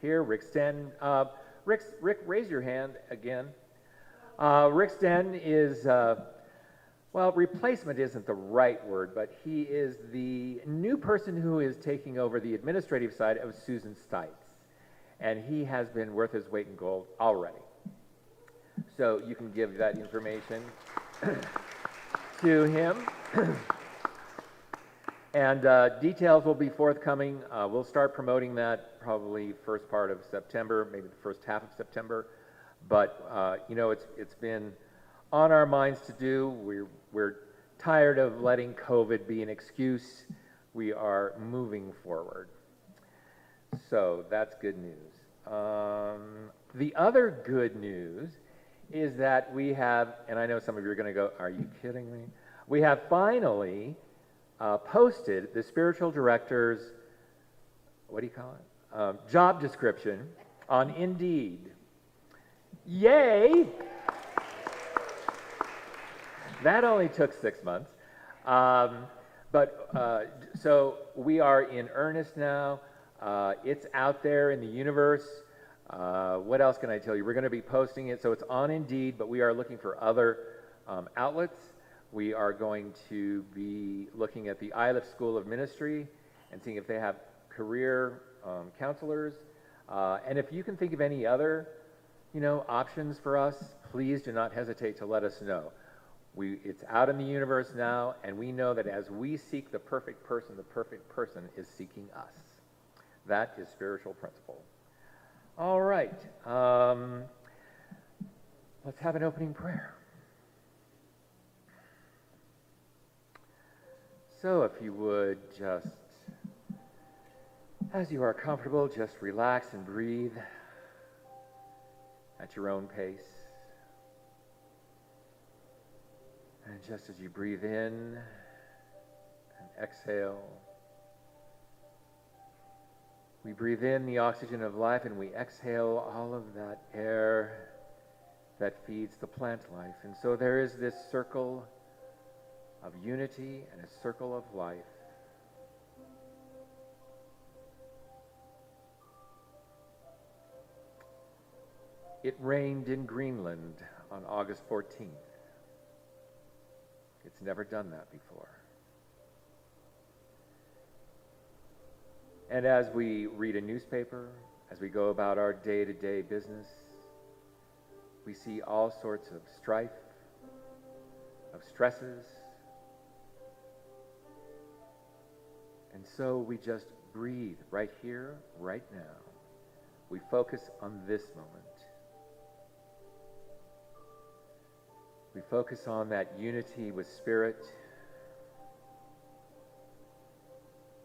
Here, Rick Sten. Rick, raise your hand again. Rick Sten is, well, replacement isn't the right word, but he is the new person who is taking over the administrative side of Susan Stites. And he has been worth his weight in gold already. So you can give that information to him. And details will be forthcoming. We'll start promoting that probably first part of September, maybe the first half of September. But you know, it's been on our minds to do. We're tired of letting COVID be an excuse. We are moving forward. So that's good news. The other good news is that we have, and I know some of you are going to go, are you kidding me? We have finally posted the spiritual director's, what do you call it? Job description on Indeed. Yay! That only took 6 months. So we are in earnest now. It's out there in the universe. What else can I tell you? We're going to be posting it. So it's on Indeed, but we are looking for other outlets. We are going to be looking at the Iliff School of Ministry and seeing if they have career counselors. And if you can think of any other, you know, options for us, please do not hesitate to let us know. It's out in the universe now, and we know that as we seek the perfect person is seeking us. That is spiritual principle. All right. Let's have an opening prayer. So if you would just, as you are comfortable, just relax and breathe at your own pace. And just as you breathe in and exhale, we breathe in the oxygen of life and we exhale all of that air that feeds the plant life. And so there is this circle of unity and a circle of life. It rained in Greenland on August 14th. It's never done that before. And as we read a newspaper, as we go about our day-to-day business, we see all sorts of strife, of stresses. And so we just breathe right here, right now. We focus on this moment. We focus on that unity with Spirit.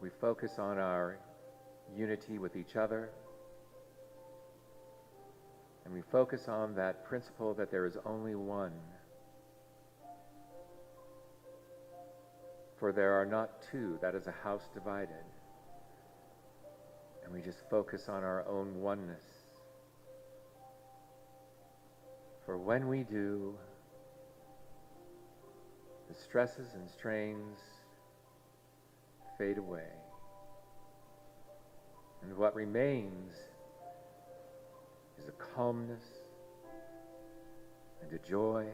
We focus on our unity with each other. And we focus on that principle that there is only one. For there are not two, that is a house divided. And we just focus on our own oneness. For when we do, the stresses and strains fade away. And what remains is a calmness and a joy,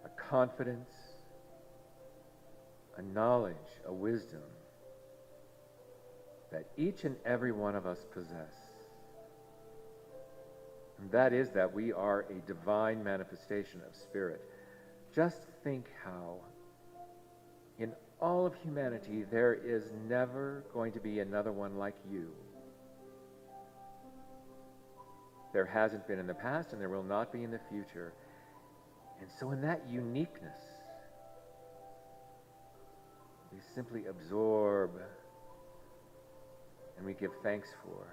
a confidence, a knowledge, a wisdom that each and every one of us possess. And that is that we are a divine manifestation of Spirit. Just think how in all of humanity there is never going to be another one like you. There hasn't been in the past and there will not be in the future. And so in that uniqueness, we simply absorb and we give thanks for.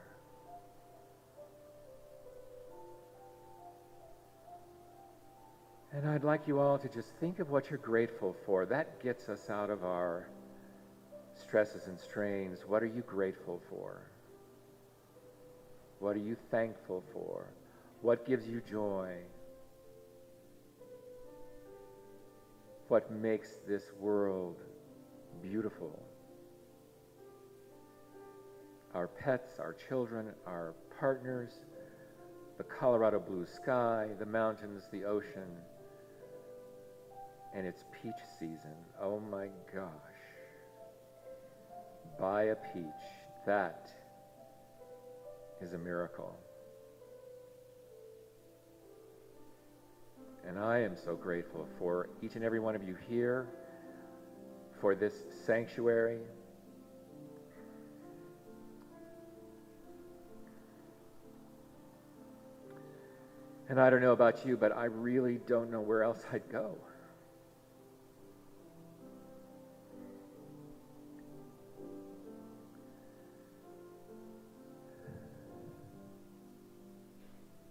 And I'd like you all to just think of what you're grateful for. That gets us out of our stresses and strains. What are you grateful for? What are you thankful for? What gives you joy? What makes this world beautiful? our pets, our children, our partners, the Colorado blue sky, the mountains, the ocean, and it's peach season. Oh my gosh. Buy a peach. That is a miracle. And I am so grateful for each and every one of you here, for this sanctuary. And I don't know about you, but I really don't know where else I'd go.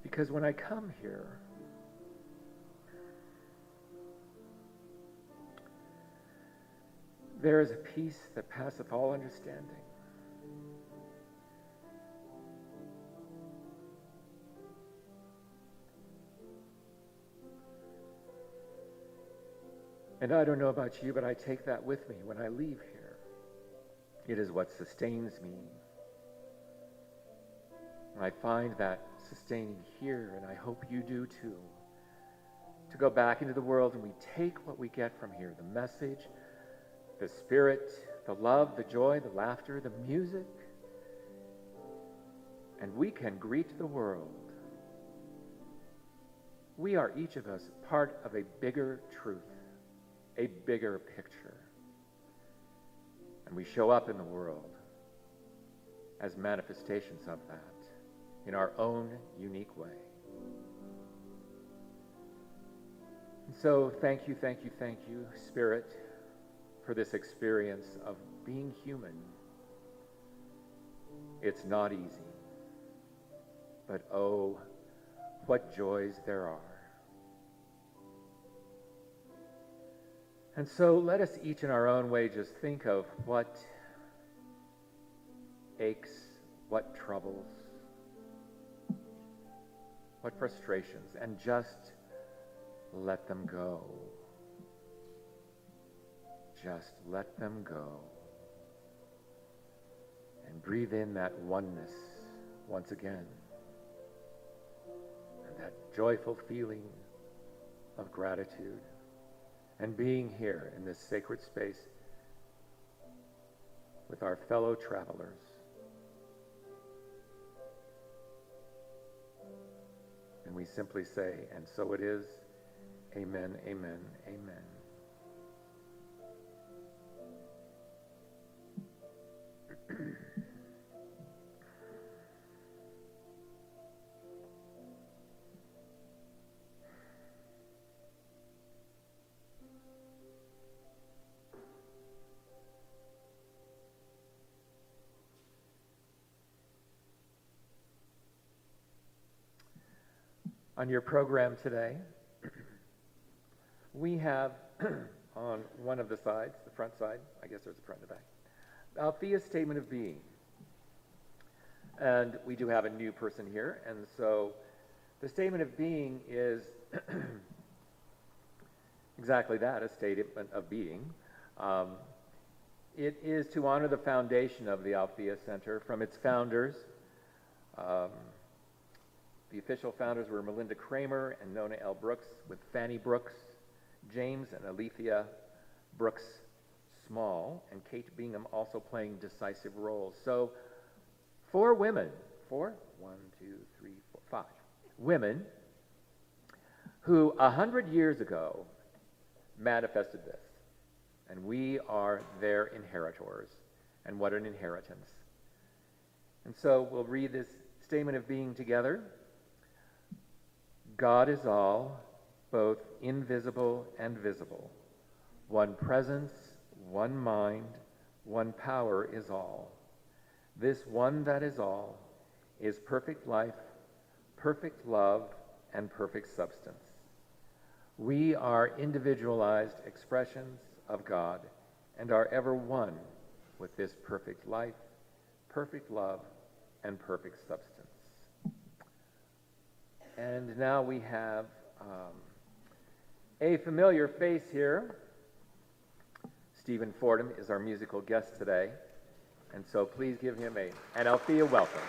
Because when I come here, there is a peace that passeth all understanding. And I don't know about you, but I take that with me when I leave here. It is what sustains me. I find that sustaining here, and I hope you do too. To go back into the world and we take what we get from here, the message, the spirit, the love, the joy, the laughter, the music, and we can greet the world. We are each of us part of a bigger truth, a bigger picture. And we show up in the world as manifestations of that in our own unique way. And so thank you, Spirit, for this experience of being human. It's not easy, but oh, what joys there are. And so let us each in our own way just think of what aches, what troubles, what frustrations, and just let them go. Just let them go. And breathe in that oneness once again. And that joyful feeling of gratitude. And being here in this sacred space with our fellow travelers. And we simply say, and so it is, amen, amen, amen. On your program today, we have on one of the sides, the front side, I guess there's a front and a back, Althea's statement of being. And we do have a new person here, and so the statement of being is exactly that, a statement of being. It is to honor the foundation of the Althea Center from its founders. The official founders were Melinda Kramer and Nona L. Brooks, with Fanny Brooks, James and Althea Brooks Small, and Kate Bingham also playing decisive roles. So 4 women, 4? 1, 2, 3, 4, 5 women who 100 years ago manifested this. And we are their inheritors. And what an inheritance. And so we'll read this statement of being together. God is all, both invisible and visible. One presence, one mind, one power is all. This one that is all is perfect life, perfect love, and perfect substance. We are individualized expressions of God and are ever one with this perfect life, perfect love, and perfect substance. And now we have a familiar face here. Stephen Fordham is our musical guest today. And so please give him an Althea welcome.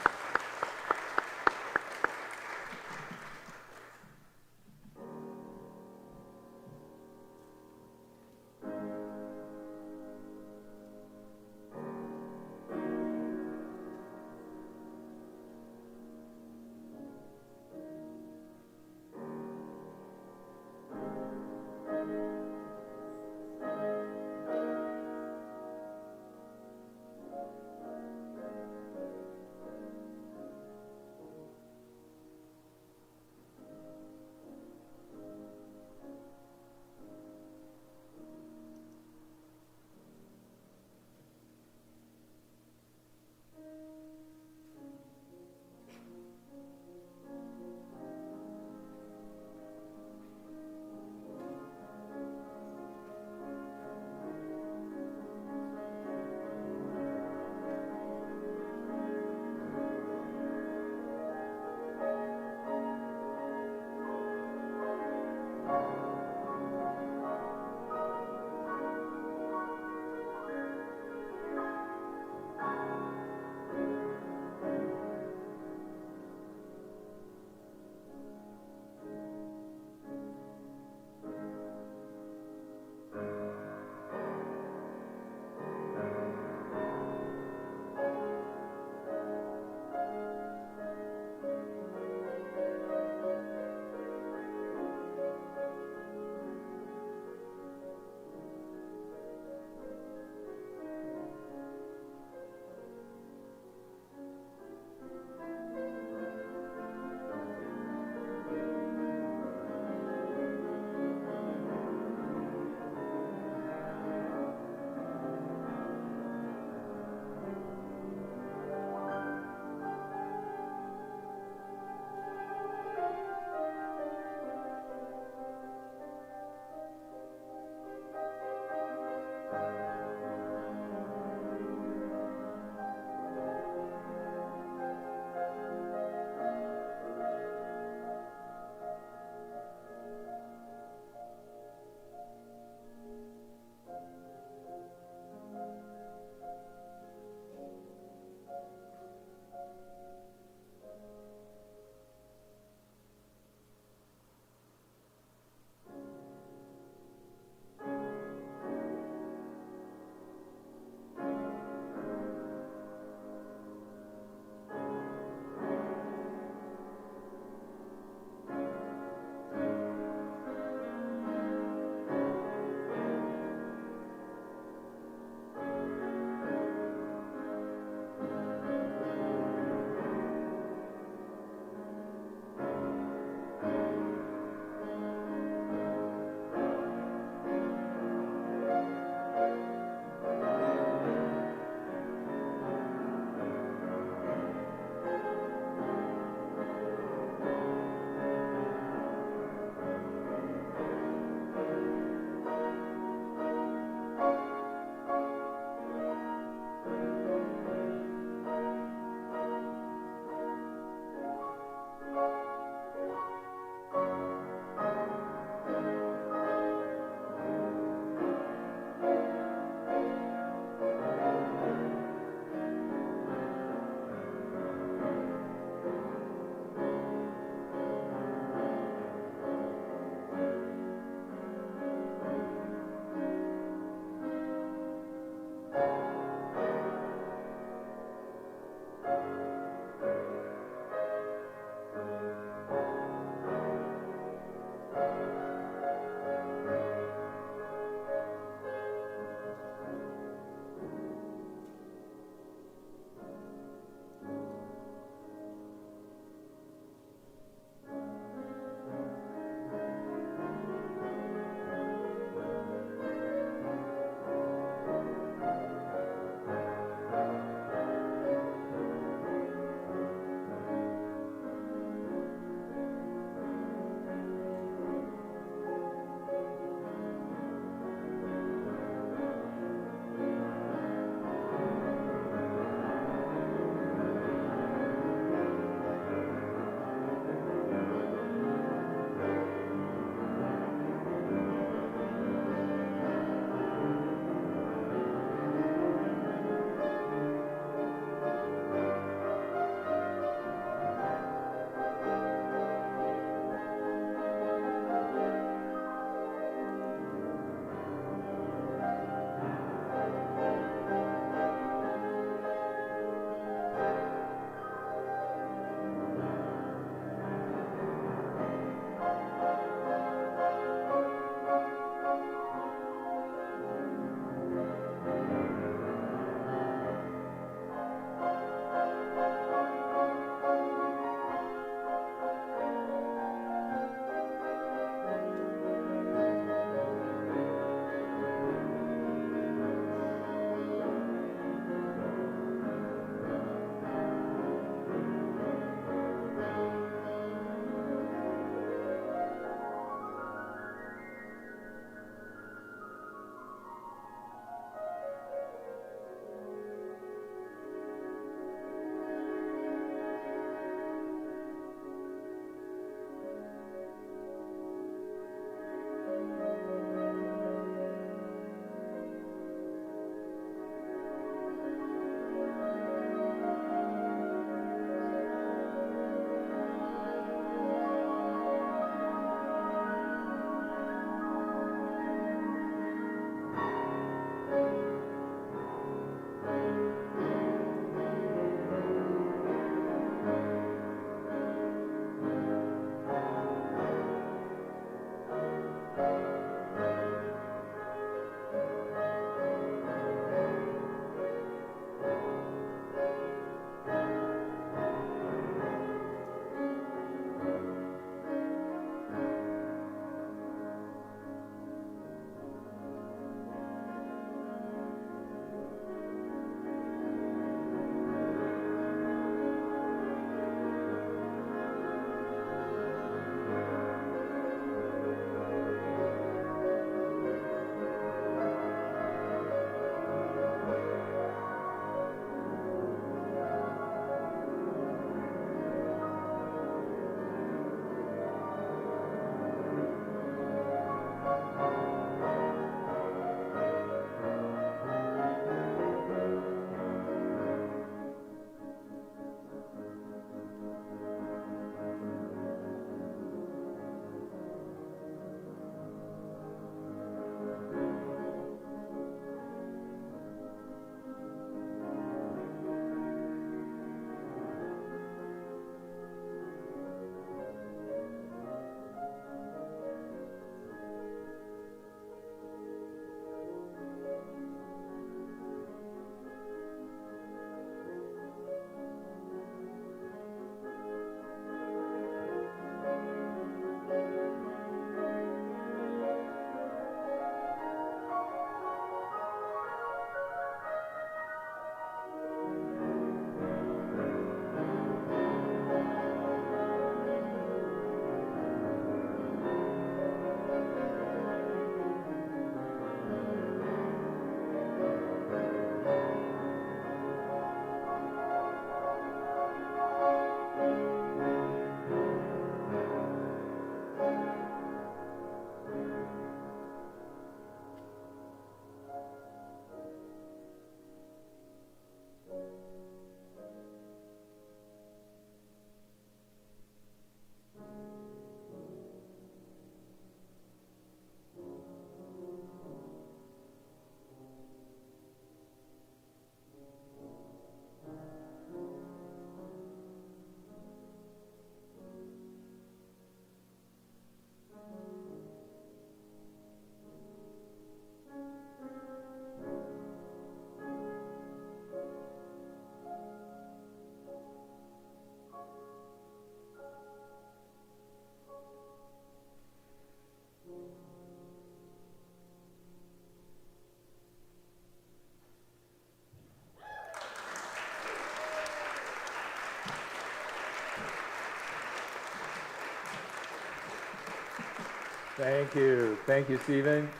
Thank you. Thank you, Stephen.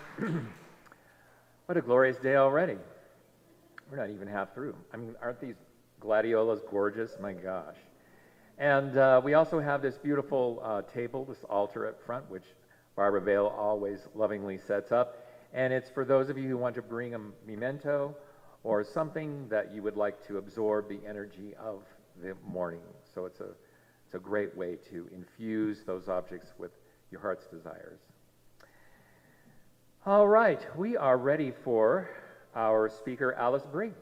What a glorious day already. We're not even half through. I mean, aren't these gladiolas gorgeous? My gosh. And we also have this beautiful table, this altar up front, which Barbara Vale always lovingly sets up. And it's for those of you who want to bring a memento or something that you would like to absorb the energy of the morning. So it's a great way to infuse those objects with your heart's desires. All right, we are ready for our speaker, Alice Brink,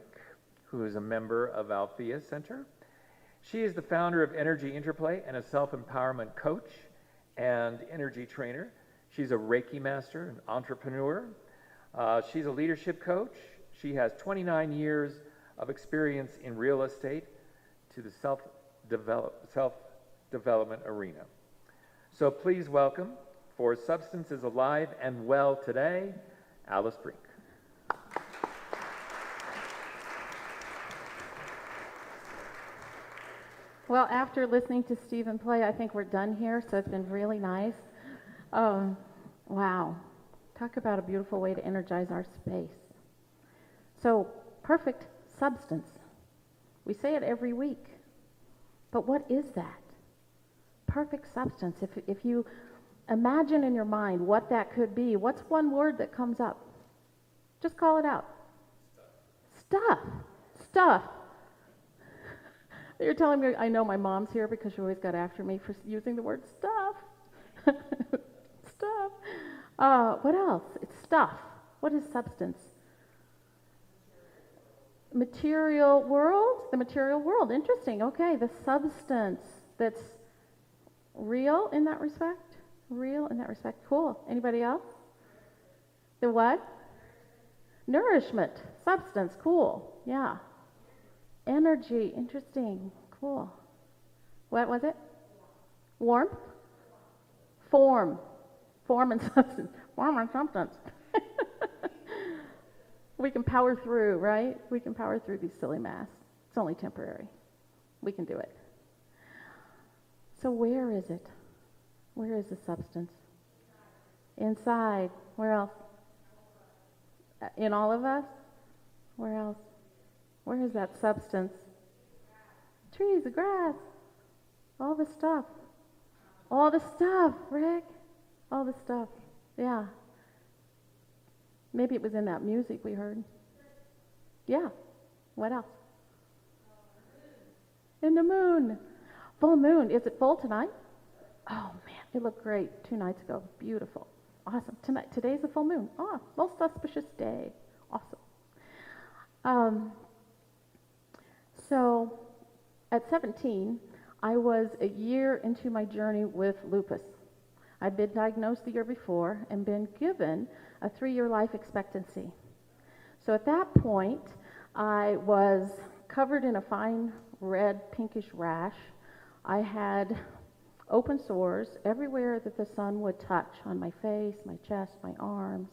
who is a member of Althea Center. She is the founder of Energy Interplay and a self-empowerment coach and energy trainer. She's a Reiki master, an entrepreneur. She's a leadership coach. She has 29 years of experience in real estate to the self-development arena. So please welcome, for Substance is Alive and Well Today, Alice Brink. Well, after listening to Stephen play, I think we're done here, so it's been really nice. Wow. Talk about a beautiful way to energize our space. So, perfect substance. We say it every week. But what is that? Perfect substance. If you imagine in your mind what that could be, what's one word that comes up? Just call it out. Stuff. Stuff. You're telling me I know my mom's here because she always got after me for using the word stuff. Stuff. What else? It's stuff. What is substance? Material world? The material world. Interesting. Okay, the substance that's real in that respect? Real in that respect. Cool. Anybody else? The what? Nourishment. Substance. Cool. Yeah. Energy. Interesting. Cool. What was it? Warmth? Form. Form and substance. Form and substance. We can power through, right? We can power through these silly masks. It's only temporary. We can do it. So where is it? Where is the substance? Inside. Where else? In all of us? Where else? Where is that substance? Trees, the grass, all the stuff. All the stuff, Rick. All the stuff. Yeah. Maybe it was in that music we heard. Yeah. What else? In the moon. Full moon. Is it full tonight? Oh, man. It looked great 2 nights ago. Beautiful. Awesome. Today's a full moon. Oh, most auspicious day. Awesome. So, at 17, I was a year into my journey with lupus. I'd been diagnosed the year before and been given a 3-year life expectancy. So at that point, I was covered in a fine red pinkish rash. I had open sores everywhere that the sun would touch, on my face, my chest, my arms.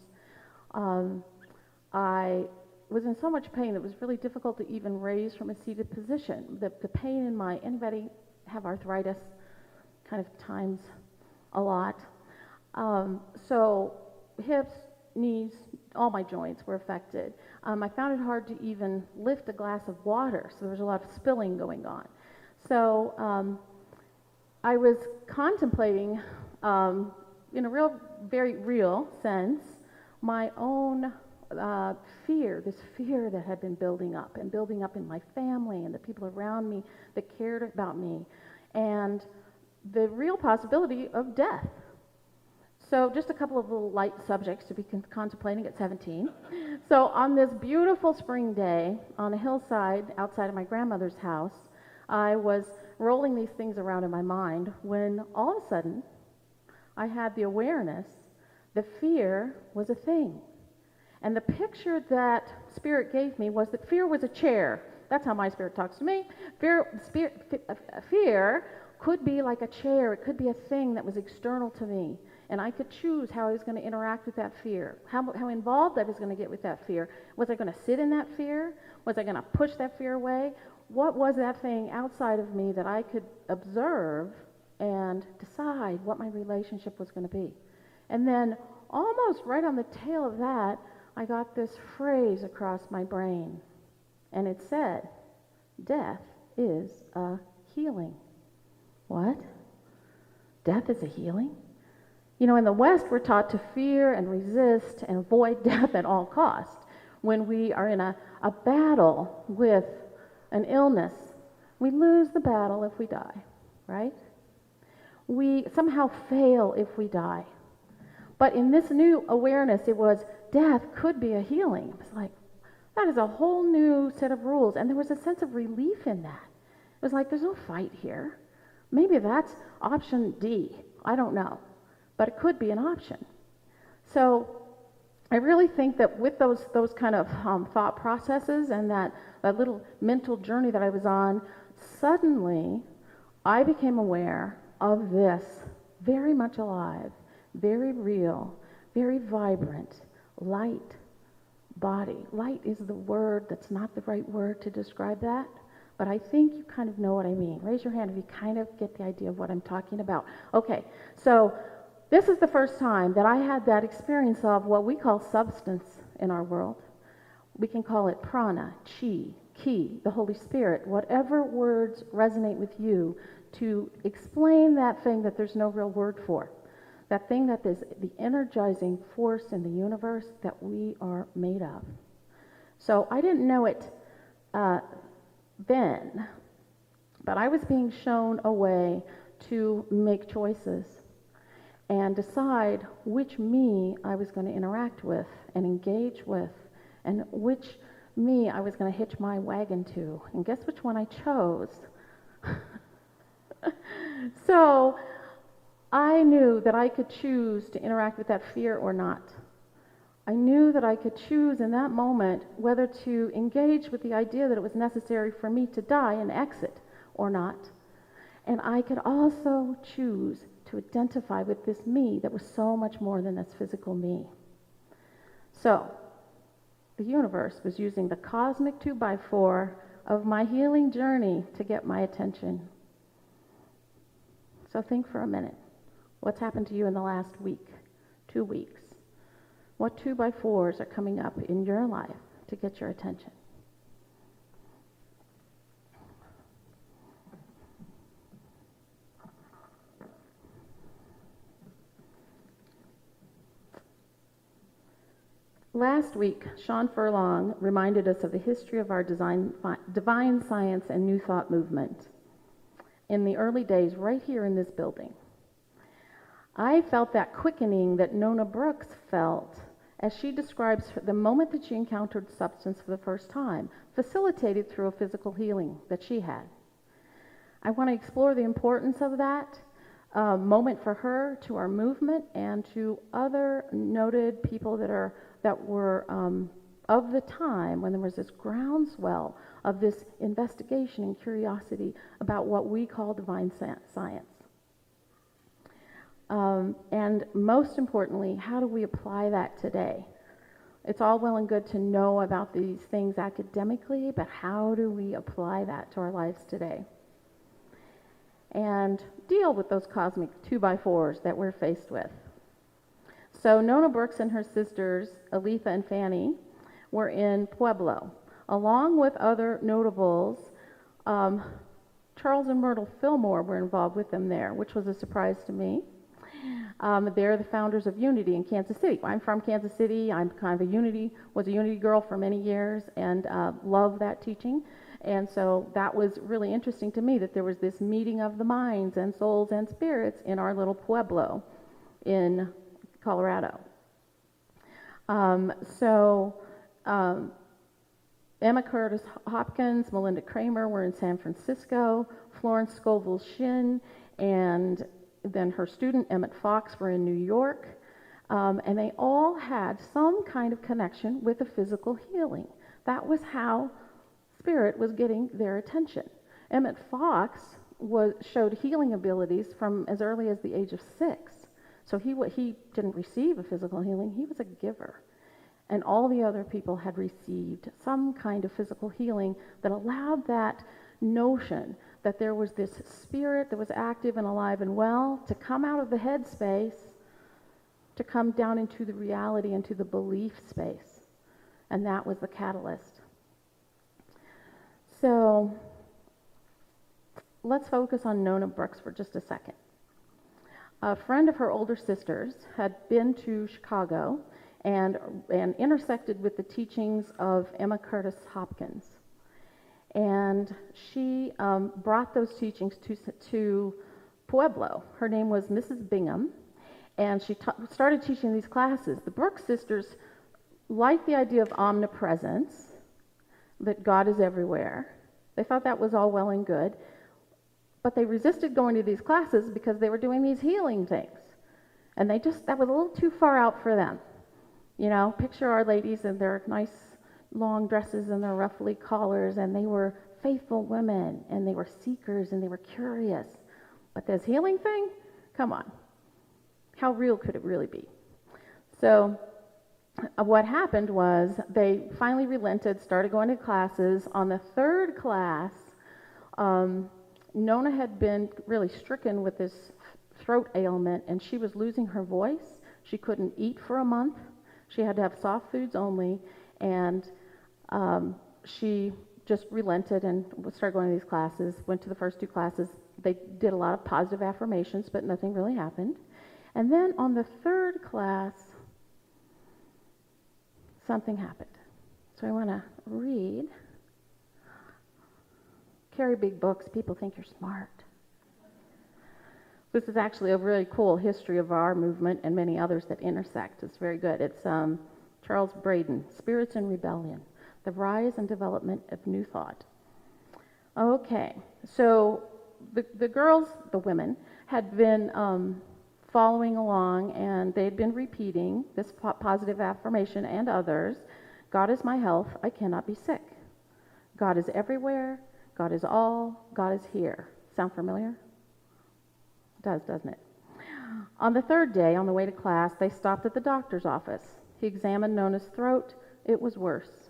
I was in so much pain that it was really difficult to even raise from a seated position. The pain in anybody have arthritis kind of times a lot. So hips, knees, all my joints were affected. I found it hard to even lift a glass of water, so there was a lot of spilling going on. So I was contemplating, in a very real sense, my own fear, this fear that had been building up in my family and the people around me that cared about me, and the real possibility of death. So just a couple of little light subjects to be contemplating at 17. So on this beautiful spring day on a hillside outside of my grandmother's house, I was rolling these things around in my mind when all of a sudden I had the awareness that fear was a thing. And the picture that Spirit gave me was that fear was a chair. That's how my Spirit talks to me. Fear could be like a chair. It could be a thing that was external to me. And I could choose how I was going to interact with that fear, how involved I was going to get with that fear. Was I going to sit in that fear? Was I going to push that fear away? What was that thing outside of me that I could observe and decide what my relationship was going to be? And then almost right on the tail of that, I got this phrase across my brain. And it said, death is a healing. What? Death is a healing? You know, in the West, we're taught to fear and resist and avoid death at all costs. When we are in a battle with an illness, we lose the battle if we die, right? We somehow fail if we die. But in this new awareness, it was death could be a healing. It was like, that is a whole new set of rules. And there was a sense of relief in that. It was like, there's no fight here. Maybe that's option D. I don't know. But it could be an option. So I really think that with those kind of thought processes and that little mental journey that I was on, suddenly I became aware of this very much alive, very real, very vibrant, light body. Light is the word that's not the right word to describe that, but I think you kind of know what I mean. Raise your hand if you kind of get the idea of what I'm talking about. Okay, so this is the first time that I had that experience of what we call substance in our world. We can call it prana, chi, ki, the Holy Spirit, whatever words resonate with you to explain that thing that there's no real word for. That thing that is the energizing force in the universe that we are made of. So I didn't know it then, but I was being shown a way to make choices and decide which me I was going to interact with and engage with, and which me I was going to hitch my wagon to. And guess which one I chose? So I knew that I could choose to interact with that fear or not. I knew that I could choose in that moment whether to engage with the idea that it was necessary for me to die and exit or not. And I could also choose to identify with this me that was so much more than this physical me. So the universe was using the cosmic 2x4 of my healing journey to get my attention. So think for a minute. What's happened to you in the last week, 2 weeks? What 2x4s are coming up in your life to get your attention? Last week, Sean Furlong reminded us of the history of our divine science and New Thought movement in the early days right here in this building. I felt that quickening that Nona Brooks felt as she describes the moment that she encountered substance for the first time, facilitated through a physical healing that she had. I want to explore the importance of that moment for her, to our movement, and to other noted people that were of the time when there was this groundswell of this investigation and curiosity about what we call divine science. And most importantly, how do we apply that today? It's all well and good to know about these things academically, but how do we apply that to our lives today? And deal with those cosmic 2x4s that we're faced with. So Nona Brooks and her sisters, Althea and Fanny, were in Pueblo, along with other notables. Charles and Myrtle Fillmore were involved with them there, which was a surprise to me. They're the founders of Unity in Kansas City. I'm from Kansas City. I'm kind of was a Unity girl for many years, and love that teaching. And so that was really interesting to me, that there was this meeting of the minds and souls and spirits in our little Pueblo in Colorado. Emma Curtis Hopkins, Melinda Kramer were in San Francisco, Florence Scoville Shin, and then her student Emmett Fox were in New York, and they all had some kind of connection with a physical healing. That was how spirit was getting their attention. Emmett Fox showed healing abilities from as early as the age of 6. So he didn't receive a physical healing, he was a giver. And all the other people had received some kind of physical healing that allowed that notion that there was this spirit that was active and alive and well to come out of the head space, to come down into the reality, into the belief space. And that was the catalyst. So let's focus on Nona Brooks for just a second. A friend of her older sisters had been to Chicago and intersected with the teachings of Emma Curtis Hopkins. And she brought those teachings to Pueblo. Her name was Mrs. Bingham, and she started teaching these classes. The Brooks sisters liked the idea of omnipresence, that God is everywhere. They thought that was all well and good, but they resisted going to these classes because they were doing these healing things. And that was a little too far out for them. You know, picture our ladies in their nice long dresses and their ruffly collars, and they were faithful women, and they were seekers, and they were curious. But this healing thing, come on. How real could it really be? So what happened was they finally relented, started going to classes. On the third class, Nona had been really stricken with this throat ailment, and she was losing her voice. She couldn't eat for a month. She had to have soft foods only, and she just relented and started going to these classes, went to the first two classes. They did a lot of positive affirmations, but nothing really happened. And then on the third class, something happened. So I want to read. Carry big books. People think you're smart. This is actually a really cool history of our movement and many others that intersect. It's very good. It's Charles Braden, Spirits in Rebellion, The Rise and Development of New Thought. Okay, so the girls, the women, had been following along, and they'd been repeating this positive affirmation and others. God is my health, I cannot be sick. God is everywhere, God is all, God is here. Sound familiar? It does, doesn't it? On the third day, on the way to class, they stopped at the doctor's office. He examined Nona's throat. It was worse.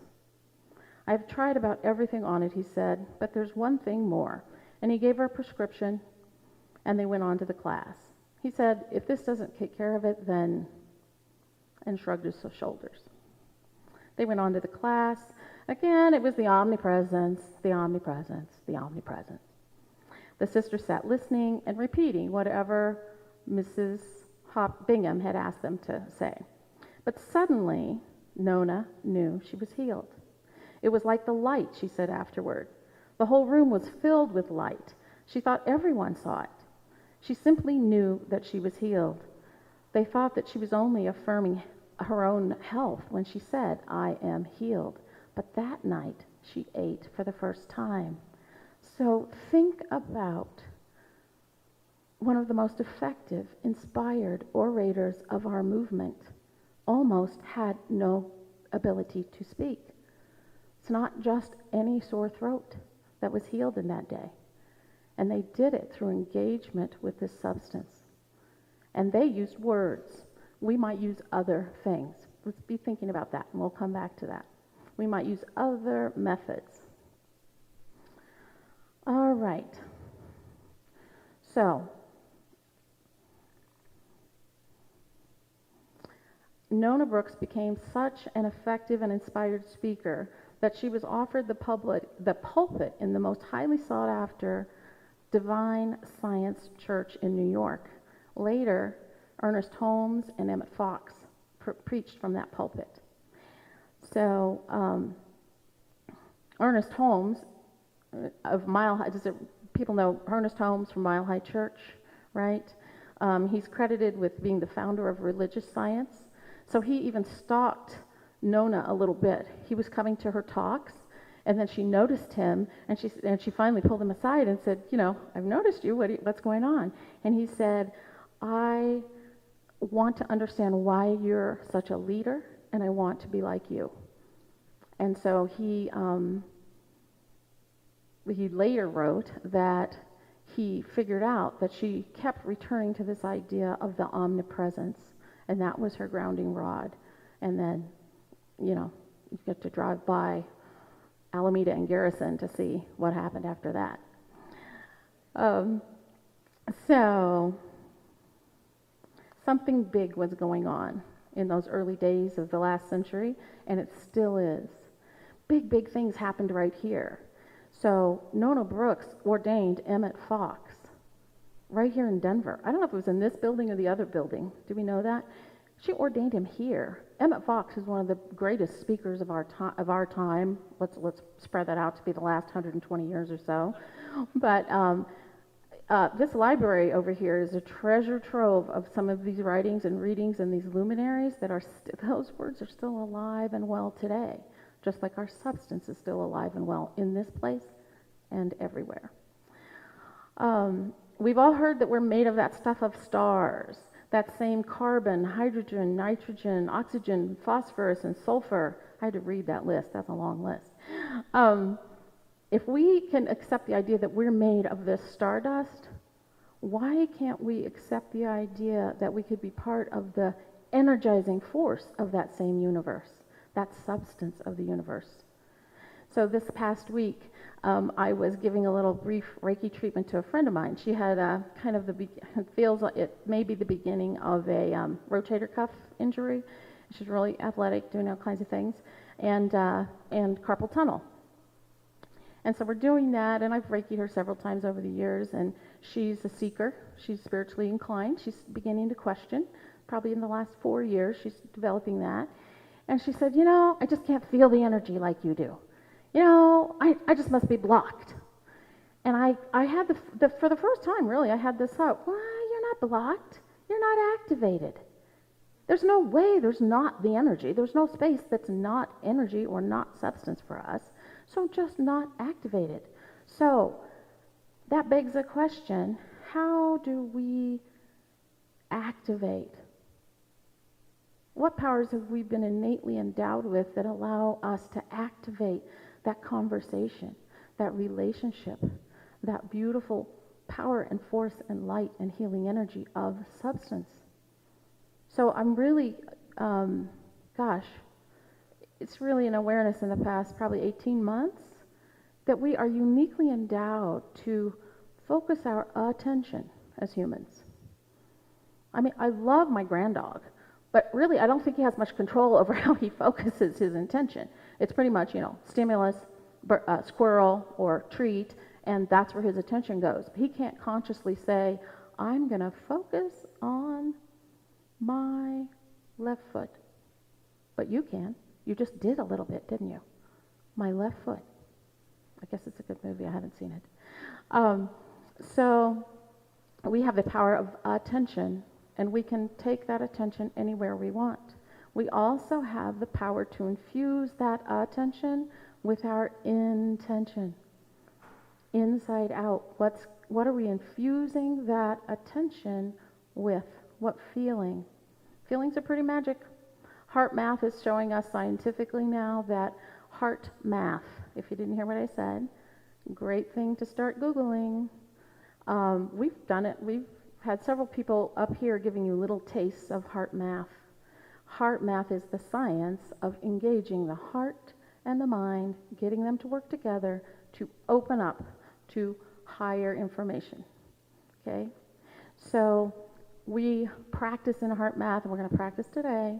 I've tried about everything on it, he said, but there's one thing more. And he gave her a prescription, and they went on to the class. He said, if this doesn't take care of it, then, and shrugged his shoulders. They went on to the class. Again, it was the omnipresence, the omnipresence, the omnipresence. The sisters sat listening and repeating whatever Mrs. Bingham had asked them to say. But suddenly, Nona knew she was healed. It was like the light, she said afterward. The whole room was filled with light. She thought everyone saw it. She simply knew that she was healed. They thought that she was only affirming her own health when she said, I am healed. But that night, she ate for the first time. So think about one of the most effective, inspired orators of our movement almost had no ability to speak. It's not just any sore throat that was healed in that day. And they did it through engagement with this substance. And they used words. We might use other things. Let's be thinking about that, and we'll come back to that. We might use other methods. All right. So, Nona Brooks became such an effective and inspired speaker that she was offered the pulpit in the most highly sought-after Divine Science Church in New York. Later, Ernest Holmes and Emmett Fox preached from that pulpit. So, Ernest Holmes of Mile High, people know Ernest Holmes from Mile High Church, right? He's credited with being the founder of religious science. So he even stalked Nona a little bit. He was coming to her talks, and then she noticed him, and she finally pulled him aside and said, I've noticed you. What's going on? And he said, I want to understand why you're such a leader, and I want to be like you. And so he later wrote that he figured out that she kept returning to this idea of the omnipresence, and that was her grounding rod. And then, you get to drive by Alameda and Garrison to see what happened after that. Something big was going on in those early days of the last century, and it still is. Big things happened right here. So Nona Brooks ordained Emmett Fox right here in Denver. I don't know if it was in this building or the other building. Do we know that? She ordained him here. Emmett Fox is one of the greatest speakers of our time. Let's spread that out to be the last 120 years or so. But this library over here is a treasure trove of some of these writings and readings and these luminaries that are those words are still alive and well today, just like our substance is still alive and well in this place and everywhere. We've all heard that we're made of that stuff of stars, that same carbon, hydrogen, nitrogen, oxygen, phosphorus, and sulfur. I had to read that list. That's a long list. If we can accept the idea that we're made of this stardust, why can't we accept the idea that we could be part of the energizing force of that same universe, that substance of the universe? So this past week, I was giving a little brief Reiki treatment to a friend of mine. She had kind of feels like it may be the beginning of a rotator cuff injury. She's really athletic, doing all kinds of things, and carpal tunnel. And so we're doing that, and I've Reiki'd her several times over the years, and she's a seeker. She's spiritually inclined. She's beginning to question. Probably in the last 4 years, she's developing that. And she said, I just can't feel the energy like you do. I just must be blocked. And I had for the first time, really, I had this thought, why, you're not blocked. You're not activated. There's no way there's not the energy. There's no space that's not energy or not substance for us. So just not activated. So that begs the question, how do we activate? What powers have we been innately endowed with that allow us to activate that conversation, that relationship, that beautiful power and force and light and healing energy of substance? So I'm really, it's really an awareness in the past probably 18 months that we are uniquely endowed to focus our attention as humans. I mean, I love my granddog, but really I don't think he has much control over how he focuses his attention. It's pretty much, stimulus, squirrel, or treat, and that's where his attention goes. He can't consciously say, I'm going to focus on my left foot. But you can. You just did a little bit, didn't you? My left foot. I guess it's a good movie. I haven't seen it. So we have the power of attention, and we can take that attention anywhere we want. We also have the power to infuse that attention with our intention. Inside out. What are we infusing that attention with? What feeling? Feelings are pretty magic. Heart math is showing us scientifically now that heart math, if you didn't hear what I said, great thing to start Googling. We've done it. We've had several people up here giving you little tastes of heart math. Heart math is the science of engaging the heart and the mind, getting them to work together to open up to higher information. Okay? So we practice in heart math, and we're going to practice today,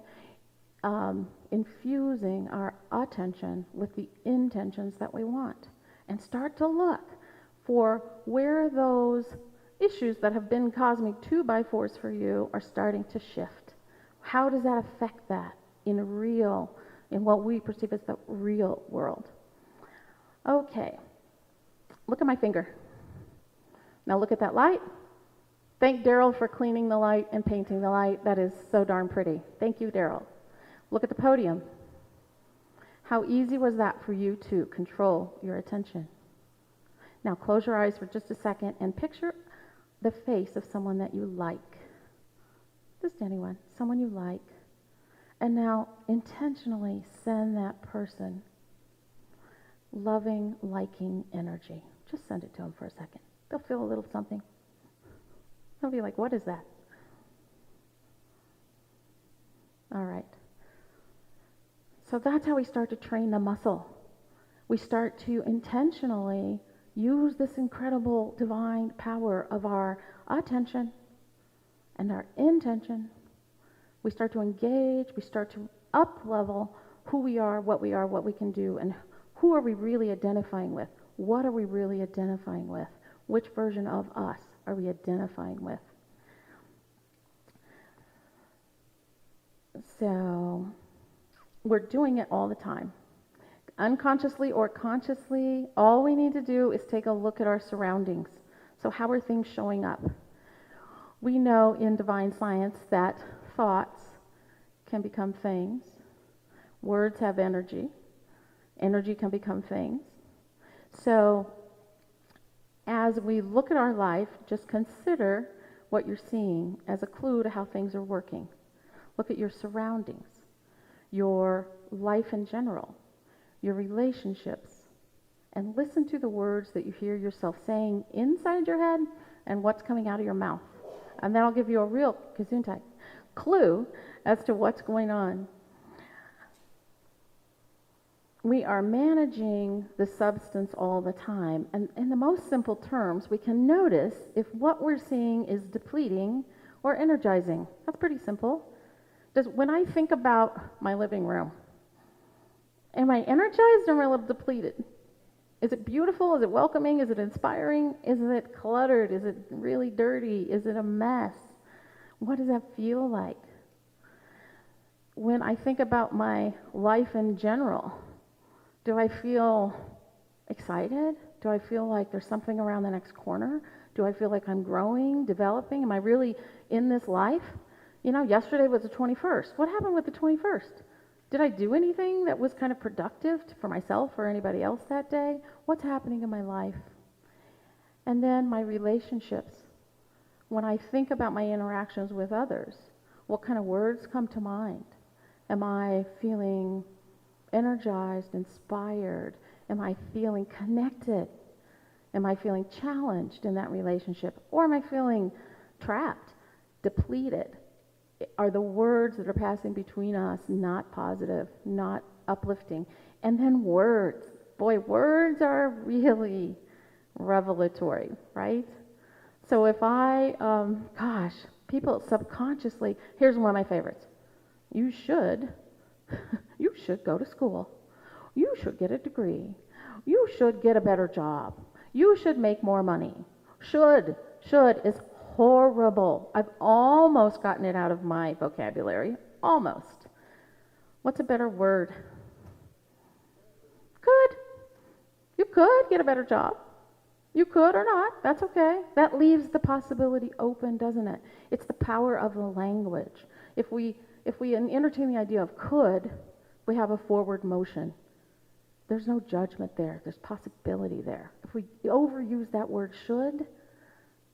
infusing our attention with the intentions that we want, and start to look for where those issues that have been cosmic 2x4s for you are starting to shift. How does that affect that in what we perceive as the real world? Okay, look at my finger. Now look at that light. Thank Daryl for cleaning the light and painting the light. That is so darn pretty. Thank you, Daryl. Look at the podium. How easy was that for you to control your attention? Now close your eyes for just a second and picture the face of someone that you like. Just anyone, someone you like. And now intentionally send that person loving, liking energy. Just send it to them for a second. They'll feel a little something. They'll be like, what is that? All right. So that's how we start to train the muscle. We start to intentionally use this incredible divine power of our attention and our intention, we start to engage, we start to up-level who we are, what we can do, and who are we really identifying with? What are we really identifying with? Which version of us are we identifying with? So we're doing it all the time. Unconsciously or consciously, all we need to do is take a look at our surroundings. So how are things showing up? We know in divine science that thoughts can become things. Words have energy. Energy can become things. So as we look at our life, just consider what you're seeing as a clue to how things are working. Look at your surroundings, your life in general, your relationships, and listen to the words that you hear yourself saying inside your head and what's coming out of your mouth. And that'll give you a real gesundheit clue as to what's going on. We are managing the substance all the time, and in the most simple terms, we can notice if what we're seeing is depleting or energizing. That's pretty simple. When I think about my living room, am I energized or am I a little depleted? Is it beautiful? Is it welcoming? Is it inspiring? Is it cluttered? Is it really dirty? Is it a mess? What does that feel like? When I think about my life in general, do I feel excited? Do I feel like there's something around the next corner? Do I feel like I'm growing, developing? Am I really in this life? You know, yesterday was the 21st. What happened with the 21st? Did I do anything that was kind of productive for myself or anybody else that day? What's happening in my life? And then my relationships. When I think about my interactions with others, what kind of words come to mind? Am I feeling energized, inspired? Am I feeling connected? Am I feeling challenged in that relationship? Or am I feeling trapped, depleted? Are the words that are passing between us not positive, not uplifting? And then words. Boy, words are really revelatory, right? So if people subconsciously, here's one of my favorites. You should go to school. You should get a degree. You should get a better job. You should make more money. Should is horrible. I've almost gotten it out of my vocabulary. Almost. What's a better word? Could. You could get a better job. You could or not. That's okay. That leaves the possibility open, doesn't it? It's the power of the language. If we entertain the idea of could, we have a forward motion. There's no judgment there. There's possibility there. If we overuse that word should,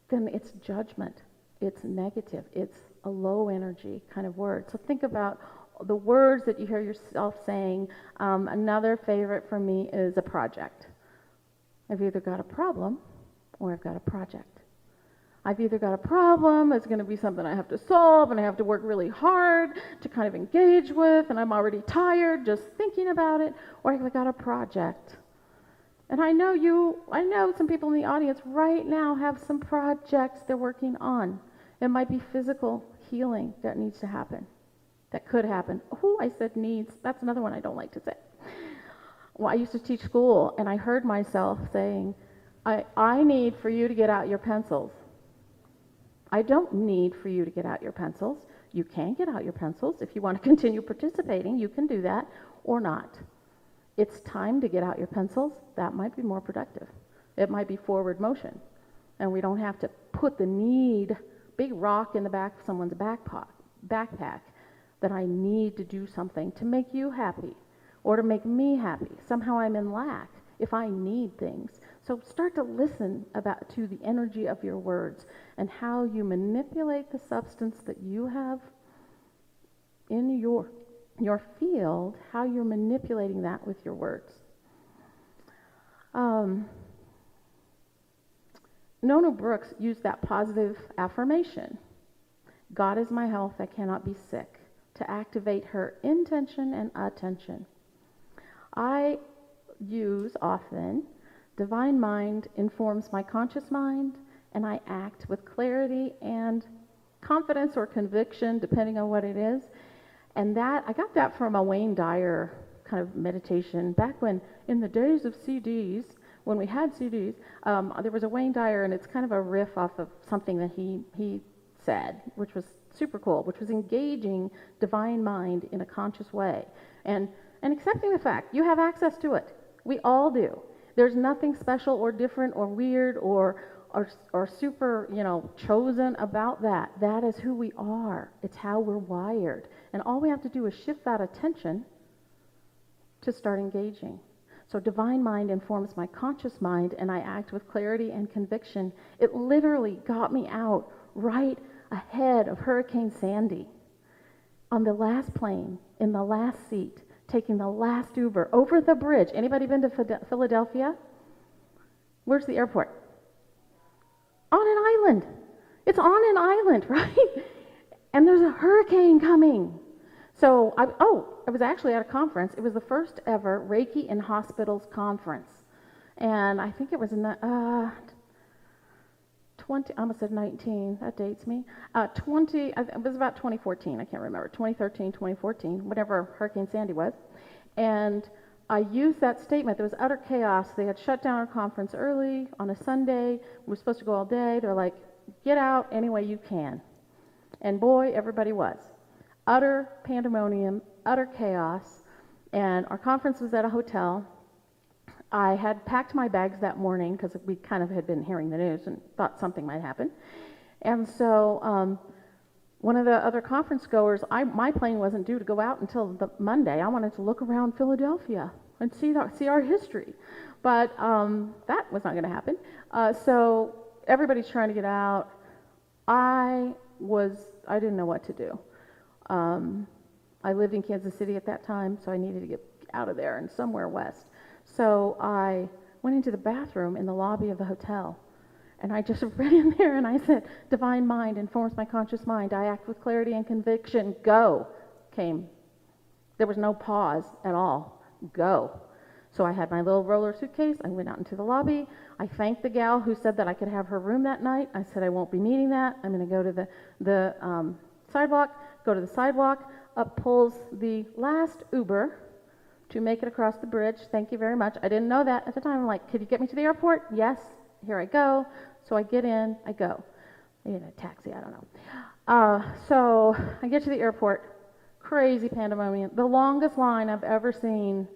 then it's judgment. It's negative. It's a low energy kind of word. So think about the words that you hear yourself saying. Another favorite for me is a project. I've either got a problem or I've got a project. I've either got a problem, it's going to be something I have to solve, and I have to work really hard to kind of engage with, and I'm already tired just thinking about it, or I've got a project. And I know some people in the audience right now have some projects they're working on. It might be physical healing that needs to happen, that could happen. Oh, I said needs. That's another one I don't like to say. Well, I used to teach school, and I heard myself saying, I need for you to get out your pencils. I don't need for you to get out your pencils. You can get out your pencils. If you want to continue participating, you can do that or not. It's time to get out your pencils. That might be more productive. It might be forward motion. And we don't have to put the big rock in the back of someone's backpack that I need to do something to make you happy or to make me happy. Somehow I'm in lack if I need things. So start to listen to the energy of your words and how you manipulate the substance that you have in your field, how you're manipulating that with your words. Nona Brooks used that positive affirmation, God is my health, I cannot be sick, to activate her intention and attention. I use often, divine mind informs my conscious mind, and I act with clarity and confidence or conviction, depending on what it is. And that, I got that from a Wayne Dyer kind of meditation back when, in the days of CDs, when we had CDs, there was a Wayne Dyer, and it's kind of a riff off of something that he said, which was super cool, which was engaging divine mind in a conscious way, and accepting the fact you have access to it. We all do. There's nothing special or different or weird or super, chosen about that. That is who we are. It's how we're wired. And all we have to do is shift that attention to start engaging. So divine mind informs my conscious mind, and I act with clarity and conviction. It literally got me out right ahead of Hurricane Sandy, on the last plane, in the last seat, taking the last Uber over the bridge. Anybody been to Philadelphia? Where's the airport? On an island. It's on an island, right? And there's a hurricane coming. So, I was actually at a conference. It was the first ever Reiki in Hospitals conference. And I think it was in the, I almost said 19, that dates me. It was about 2014, I can't remember, 2013, 2014, whatever Hurricane Sandy was. And I used that statement. There was utter chaos. They had shut down our conference early on a Sunday. We were supposed to go all day. They're like, get out any way you can. And boy, everybody was. Utter pandemonium, utter chaos. And our conference was at a hotel. I had packed my bags that morning because we kind of had been hearing the news and thought something might happen. And so one of the other conference goers, my plane wasn't due to go out until the Monday. I wanted to look around Philadelphia and see our history. But that was not going to happen. So everybody's trying to get out. I didn't know what to do. I lived in Kansas City at that time, so I needed to get out of there and somewhere west. So I went into the bathroom in the lobby of the hotel, and I just ran in there and I said, divine mind informs my conscious mind. I act with clarity and conviction. Go came. There was no pause at all. Go. So I had my little roller suitcase. I went out into the lobby. I thanked the gal who said that I could have her room that night. I said, I won't be needing that. I'm going to go to the sidewalk. Go to the sidewalk. Up pulls the last Uber to make it across the bridge. Thank you very much. I didn't know that at the time. I'm like, could you get me to the airport? Yes. Here I go. So I get in. I go. I need a taxi. I don't know. So I get to the airport. Crazy pandemonium. The longest line I've ever seen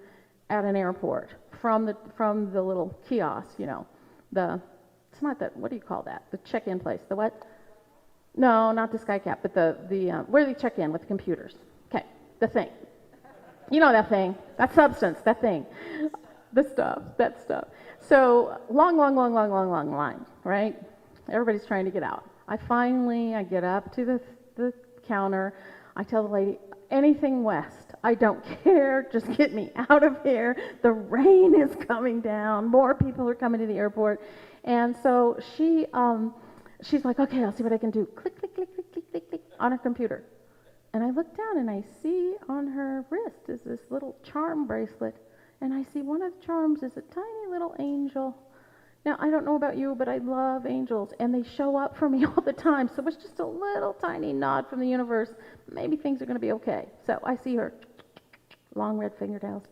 at an airport from the little kiosk. It's not that. What do you call that? The check-in place. The what? No, not the SkyCap, but the where they check in with the computers. Okay, the thing. You know that thing, that substance, that thing, that stuff. So long line, right? Everybody's trying to get out. I get up to the counter. I tell the lady, anything west. I don't care. Just get me out of here. The rain is coming down. More people are coming to the airport. And so she's like, okay, I'll see what I can do. Click, click, click, click, click, click, click, on her computer. And I look down and I see on her wrist is this little charm bracelet. And I see one of the charms is a tiny little angel. Now, I don't know about you, but I love angels. And they show up for me all the time. So it's just a little tiny nod from the universe. Maybe things are going to be okay. So I see her, long red fingernails.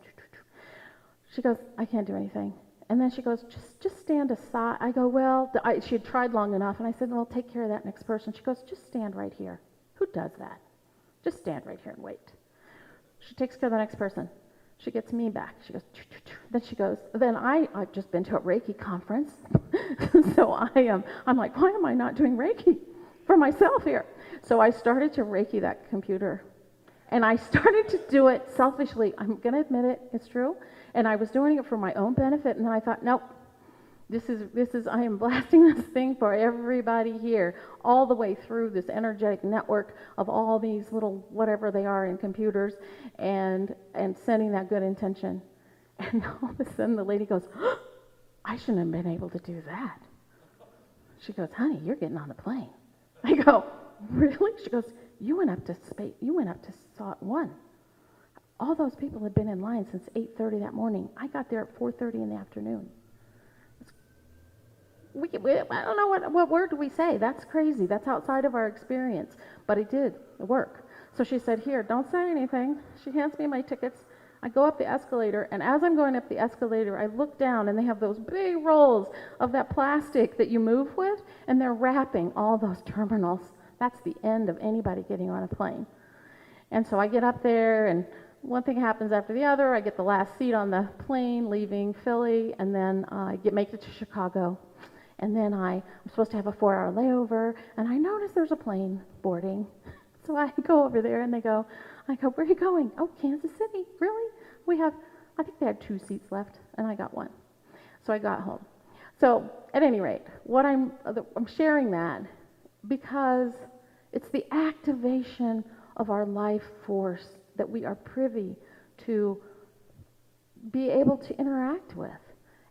She goes, I can't do anything. And then she goes, just stand aside. I go, well, she had tried long enough. And I said, well, take care of that next person. She goes, just stand right here. Who does that? Just stand right here and wait. She takes care of the next person. She gets me back. She goes, then she goes, then I've just been to a Reiki conference. So I'm like, why am I not doing Reiki for myself here? So I started to Reiki that computer. And I started to do it selfishly. I'm going to admit it. It's true. And I was doing it for my own benefit. And then I thought, nope, I am blasting this thing for everybody here, all the way through this energetic network of all these little whatever they are in computers, and sending that good intention. And all of a sudden the lady goes, oh, I shouldn't have been able to do that. She goes, honey, you're getting on the plane. I go, really? She goes, you went up to Slot 1. All those people had been in line since 8:30 that morning. I got there at 4:30 in the afternoon. I don't know what word do we say. That's crazy. That's outside of our experience. But it did work. So she said, here, don't say anything. She hands me my tickets. I go up the escalator, and as I'm going up the escalator, I look down, and they have those big rolls of that plastic that you move with, and they're wrapping all those terminals. That's the end of anybody getting on a plane. And so I get up there, and one thing happens after the other. I get the last seat on the plane leaving Philly, and then I make it to Chicago. And then I'm supposed to have a 4-hour layover, and I notice there's a plane boarding. So I go over there, and I go, where are you going? Oh, Kansas City. Really? I think they had 2 seats left, and I got 1. So I got home. So at any rate, I'm sharing that because it's the activation of our life force that we are privy to be able to interact with.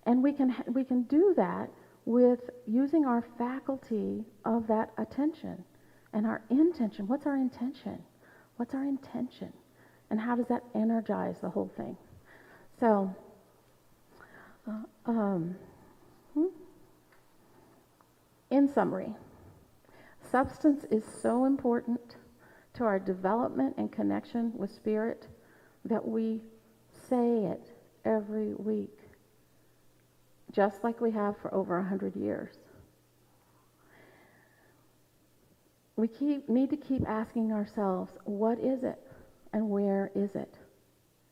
And we can do that with using our faculty of that attention and our intention. What's our intention? What's our intention? And how does that energize the whole thing? So, in summary, substance is so important to our development and connection with spirit that we say it every week, just like we have for over 100 years. We need to keep asking ourselves, what is it and where is it?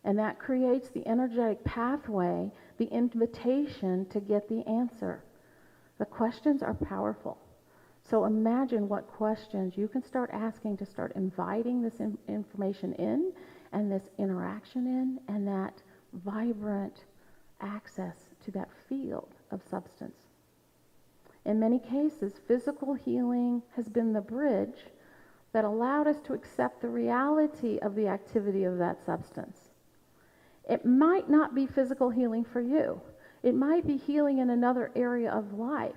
And that creates the energetic pathway, the invitation to get the answer. The questions are powerful. So imagine what questions you can start asking to start inviting this information in and this interaction in and that vibrant access to that field of substance. In many cases, physical healing has been the bridge that allowed us to accept the reality of the activity of that substance. It might not be physical healing for you. It might be healing in another area of life.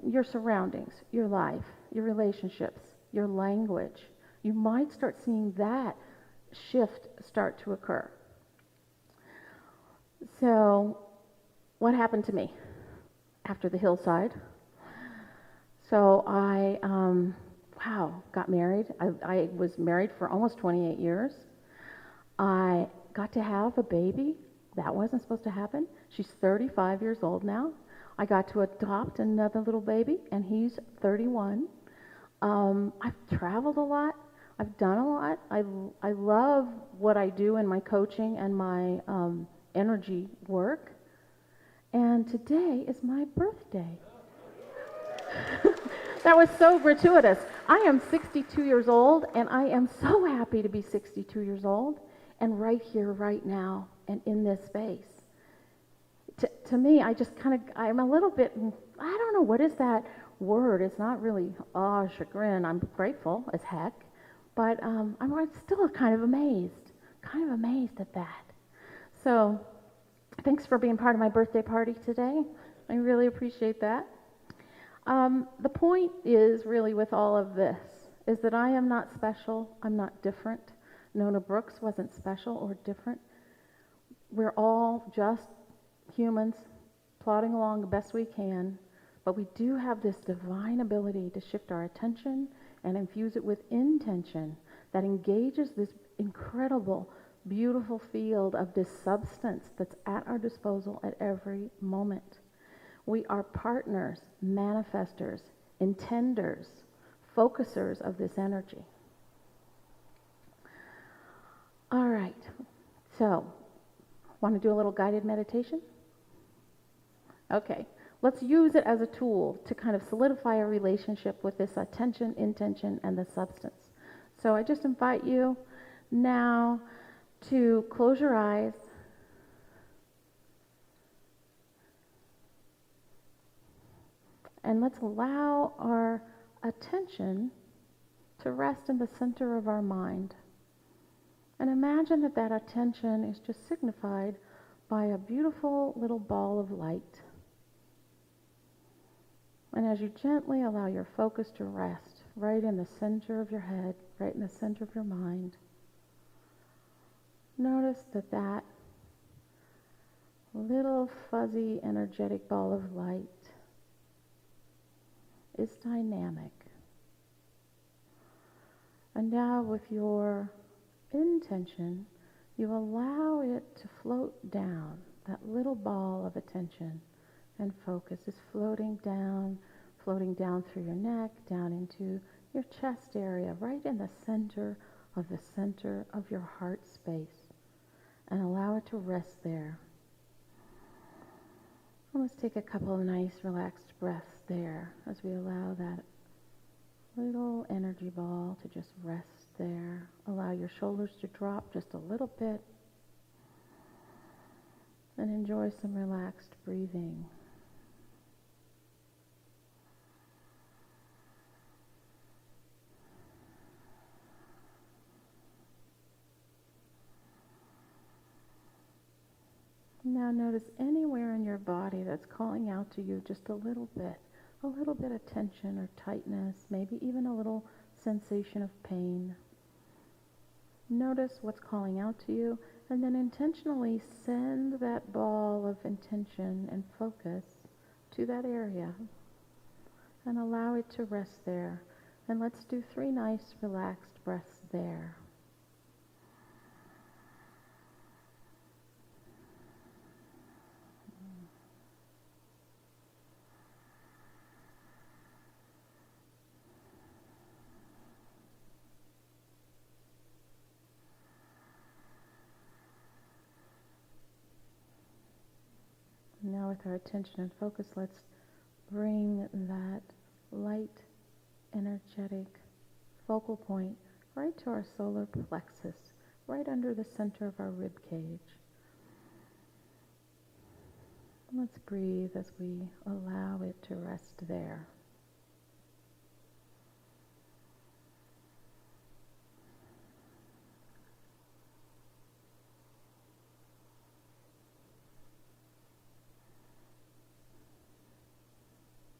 Your surroundings, your life, your relationships, your language. You might start seeing that shift start to occur. So, what happened to me after the hillside? So I, got married. I was married for almost 28 years. I got to have a baby. That wasn't supposed to happen. She's 35 years old now. I got to adopt another little baby, and he's 31. I've traveled a lot. I've done a lot. I love what I do in my coaching and my energy work. And today is my birthday. That was so gratuitous. I am 62 years old, and I am so happy to be 62 years old and right here, right now, and in this space. To me, I'm a little bit, I don't know, what is that word? It's not really, chagrin. I'm grateful as heck, but I'm still kind of amazed at that. So, thanks for being part of my birthday party today. I really appreciate that. The point is really with all of this is that I am not special. I'm not different. Nona Brooks wasn't special or different. We're all just humans plodding along the best we can, but we do have this divine ability to shift our attention and infuse it with intention that engages this incredible, beautiful field of this substance that's at our disposal at every moment. We are partners, manifestors, intenders, focusers of this energy. All right, so want to do a little guided meditation? Okay, let's use it as a tool to kind of solidify a relationship with this attention, intention, and the substance. So I just invite you now to close your eyes and let's allow our attention to rest in the center of our mind. And imagine that that attention is just signified by a beautiful little ball of light. And as you gently allow your focus to rest right in the center of your head, right in the center of your mind, notice that that little fuzzy energetic ball of light is dynamic. And now with your intention, you allow it to float down. That little ball of attention and focus is floating down through your neck, down into your chest area, right in the center of your heart space. And allow it to rest there. And let's take a couple of nice relaxed breaths there as we allow that little energy ball to just rest there. Allow your shoulders to drop just a little bit. And enjoy some relaxed breathing. Now notice anywhere in your body that's calling out to you just a little bit of tension or tightness, maybe even a little sensation of pain. Notice what's calling out to you, and then intentionally send that ball of intention and focus to that area and allow it to rest there. And let's do 3 nice relaxed breaths there. Now with our attention and focus, let's bring that light, energetic focal point right to our solar plexus, right under the center of our rib cage. Let's breathe as we allow it to rest there.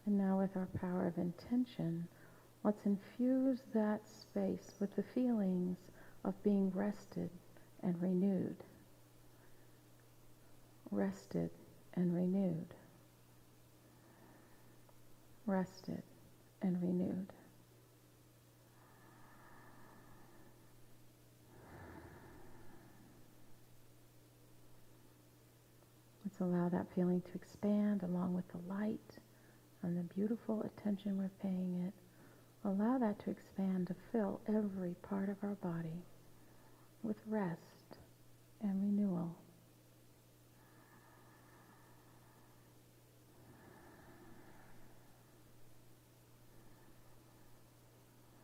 And now with our power of intention, let's infuse that space with the feelings of being rested and renewed. Rested and renewed. Rested and renewed. Let's allow that feeling to expand along with the light and the beautiful attention we're paying it. Allow that to expand to fill every part of our body with rest and renewal.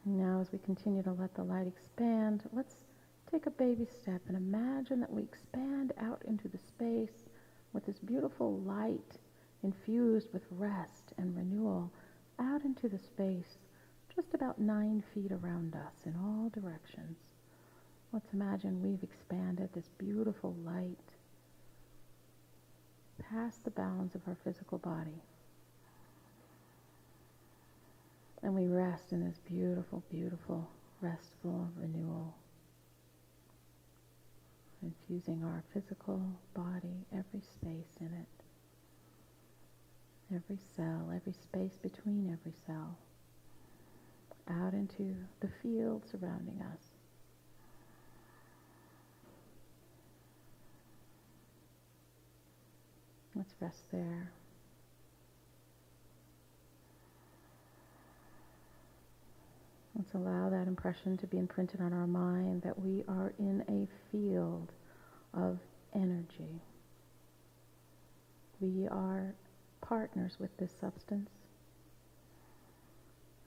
Now as we continue to let the light expand, let's take a baby step and imagine that we expand out into the space with this beautiful light infused with rest and renewal out into the space just about 9 feet around us in all directions. Let's imagine we've expanded this beautiful light past the bounds of our physical body. And we rest in this beautiful, beautiful, restful renewal, infusing our physical body, every space in it, every cell, every space between every cell, out into the field surrounding us. Let's rest there. Let's allow that impression to be imprinted on our mind that we are in a field of energy. We are partners with this substance,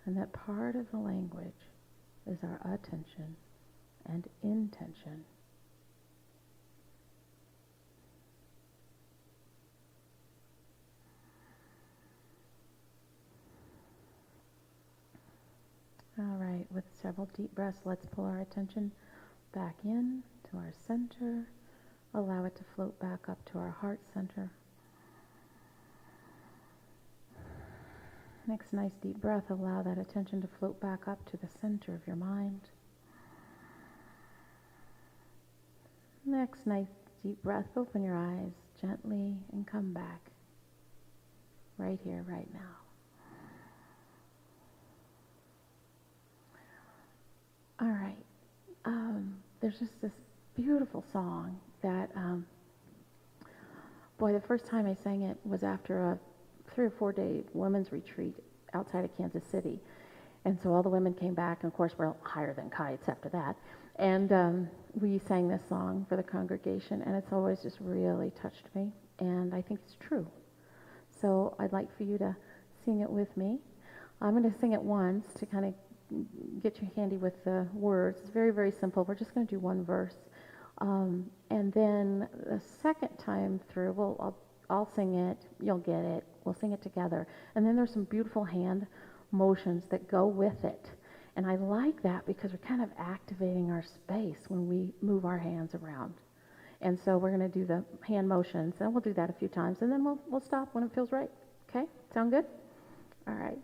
and that part of the language is our attention and intention. All right, with several deep breaths, let's pull our attention back in to our center. Allow it to float back up to our heart center. Next nice deep breath, allow that attention to float back up to the center of your mind. Next nice deep breath, open your eyes gently and come back. Right here, right now. there's just this beautiful song that, boy, the first time I sang it was after a 3 or 4 day women's retreat outside of Kansas City. And so all the women came back, and of course we're higher than kites after that. And we sang this song for the congregation, and it's always just really touched me, and I think it's true. So I'd like for you to sing it with me. I'm going to sing it once to kind of get you handy with the words. It's very, very simple. We're just going to do one verse. And then the second time through, I'll sing it, you'll get it, we'll sing it together. And then there's some beautiful hand motions that go with it. And I like that because we're kind of activating our space when we move our hands around. And so we're going to do the hand motions, and we'll do that a few times, and then we'll stop when it feels right. Okay? Sound good? All right.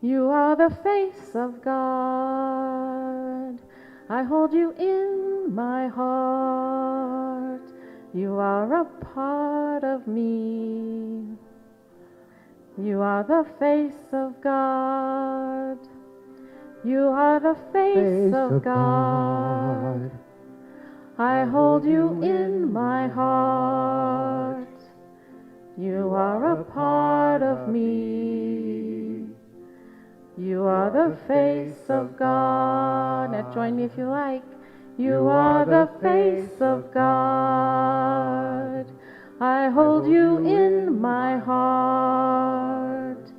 You are the face of God. I hold you in my heart. You are a part of me. You are the face of God. You are the face of God. I hold you in my heart. You are a part of me. You are the face of God. Now join me if you like. You are the face of God. I hold you in my heart.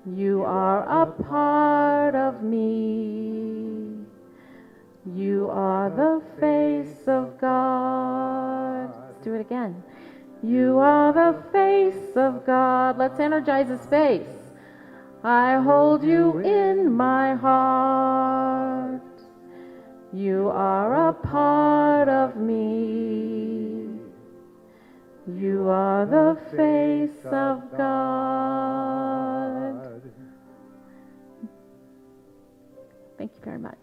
You are a part of me. You are the face of God. Let's do it again. You are the face of God. Let's energize the space. I hold you in my heart. You are a part of me. You are the face of God. Thank you very much.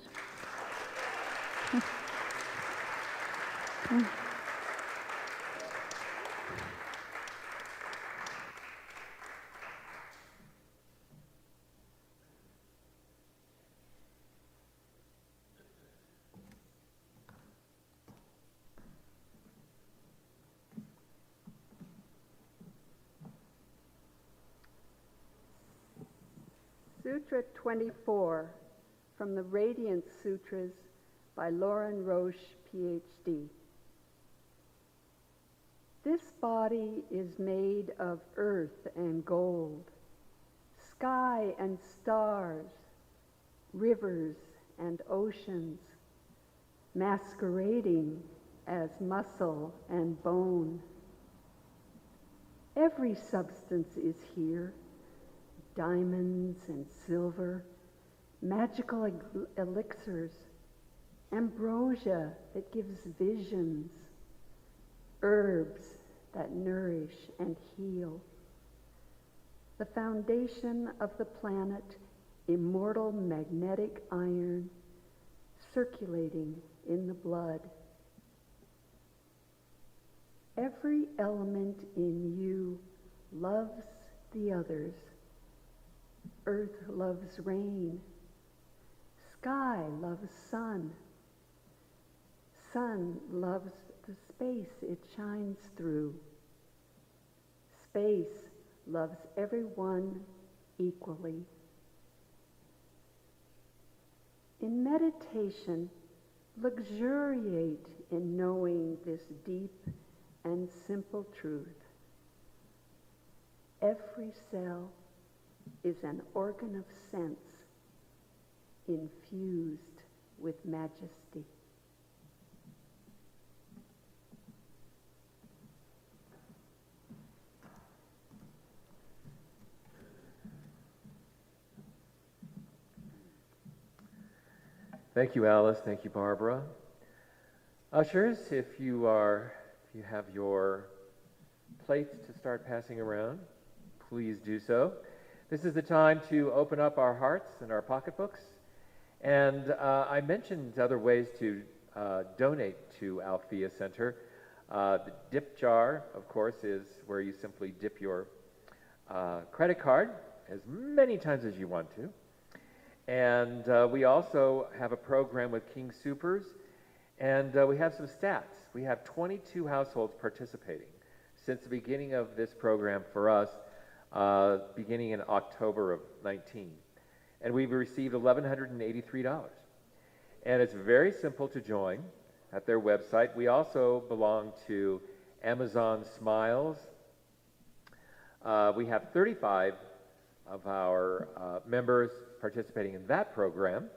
Sutra 24 from the Radiant Sutras by Lauren Roche, PhD. This body is made of earth and gold, sky and stars, rivers and oceans, masquerading as muscle and bone. Every substance is here. Diamonds and silver, magical elixirs, ambrosia that gives visions, herbs that nourish and heal. The foundation of the planet, immortal magnetic iron, circulating in the blood. Every element in you loves the others. Earth loves rain. Sky loves sun. Sun loves the space it shines through. Space loves everyone equally. In meditation, luxuriate in knowing this deep and simple truth. Every cell is an organ of sense infused with majesty. Thank you, Alice. Thank you, Barbara. Ushers, if you have your plates to start passing around, please do so. This is the time to open up our hearts and our pocketbooks And I mentioned other ways to donate to Althea Center. The dip jar, of course, is where you simply dip your credit card as many times as you want to. And we also have a program with King Soopers, and we have some stats. We have 22 households participating since the beginning of this program for us, beginning in October of 19. And we've received $1,183. And it's very simple to join at their website. We also belong to Amazon Smiles. We have 35 of our members participating in that program,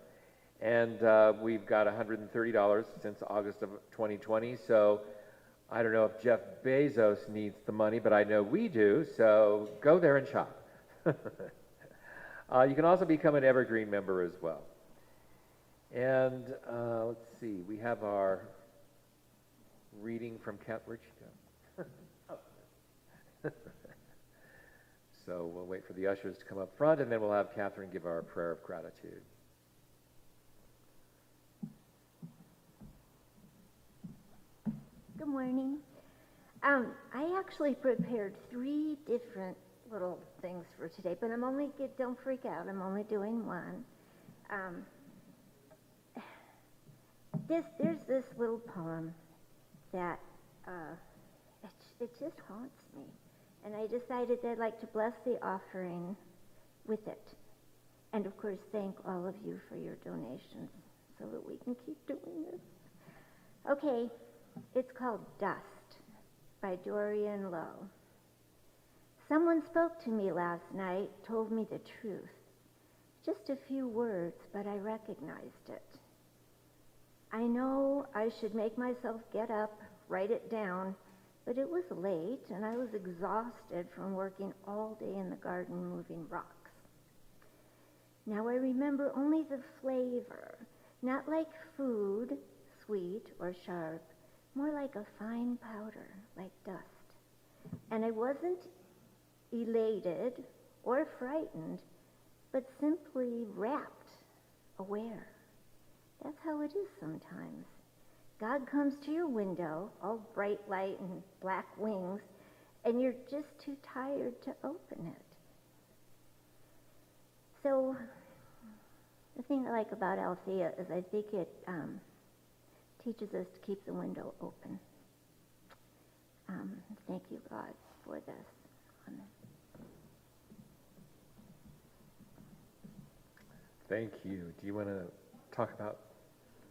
and we've got $130 since August of 2020. So I don't know if Jeff Bezos needs the money, but I know we do, so go there and shop. You can also become an Evergreen member as well. And let's see, we have our reading from where'd she go? Oh. So we'll wait for the ushers to come up front, and then we'll have Catherine give our prayer of gratitude. Good morning. I actually prepared 3 different little things for today, but don't freak out, I'm only doing one. There's this little poem that it just haunts me. And I decided I'd like to bless the offering with it. And of course, thank all of you for your donations so that we can keep doing this. Okay, it's called Dust by Dorian Lowe. Someone spoke to me last night, told me the truth. Just a few words, but I recognized it. I know I should make myself get up, write it down, but it was late, and I was exhausted from working all day in the garden moving rocks. Now I remember only the flavor, not like food, sweet or sharp, more like a fine powder, like dust. And I wasn't elated or frightened, but simply rapt, aware. That's how it is sometimes. God comes to your window, all bright light and black wings, and you're just too tired to open it. So, the thing I like about Althea is I think it teaches us to keep the window open. Thank you, God, for this. Amen. Thank you. Do you want to talk about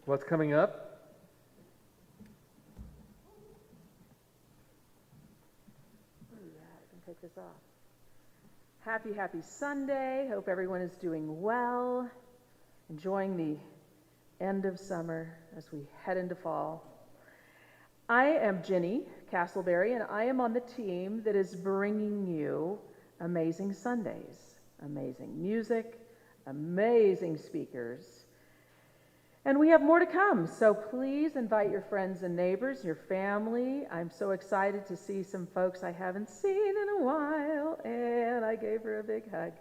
what's coming up? Take this off. Happy Sunday. Hope everyone is doing well, enjoying the end of summer as we head into fall. I am Jenny Castleberry, and I am on the team that is bringing you amazing Sundays, amazing music, amazing speakers. And we have more to come, so please invite your friends and neighbors, your family. I'm so excited to see some folks I haven't seen in a while, and I gave her a big hug.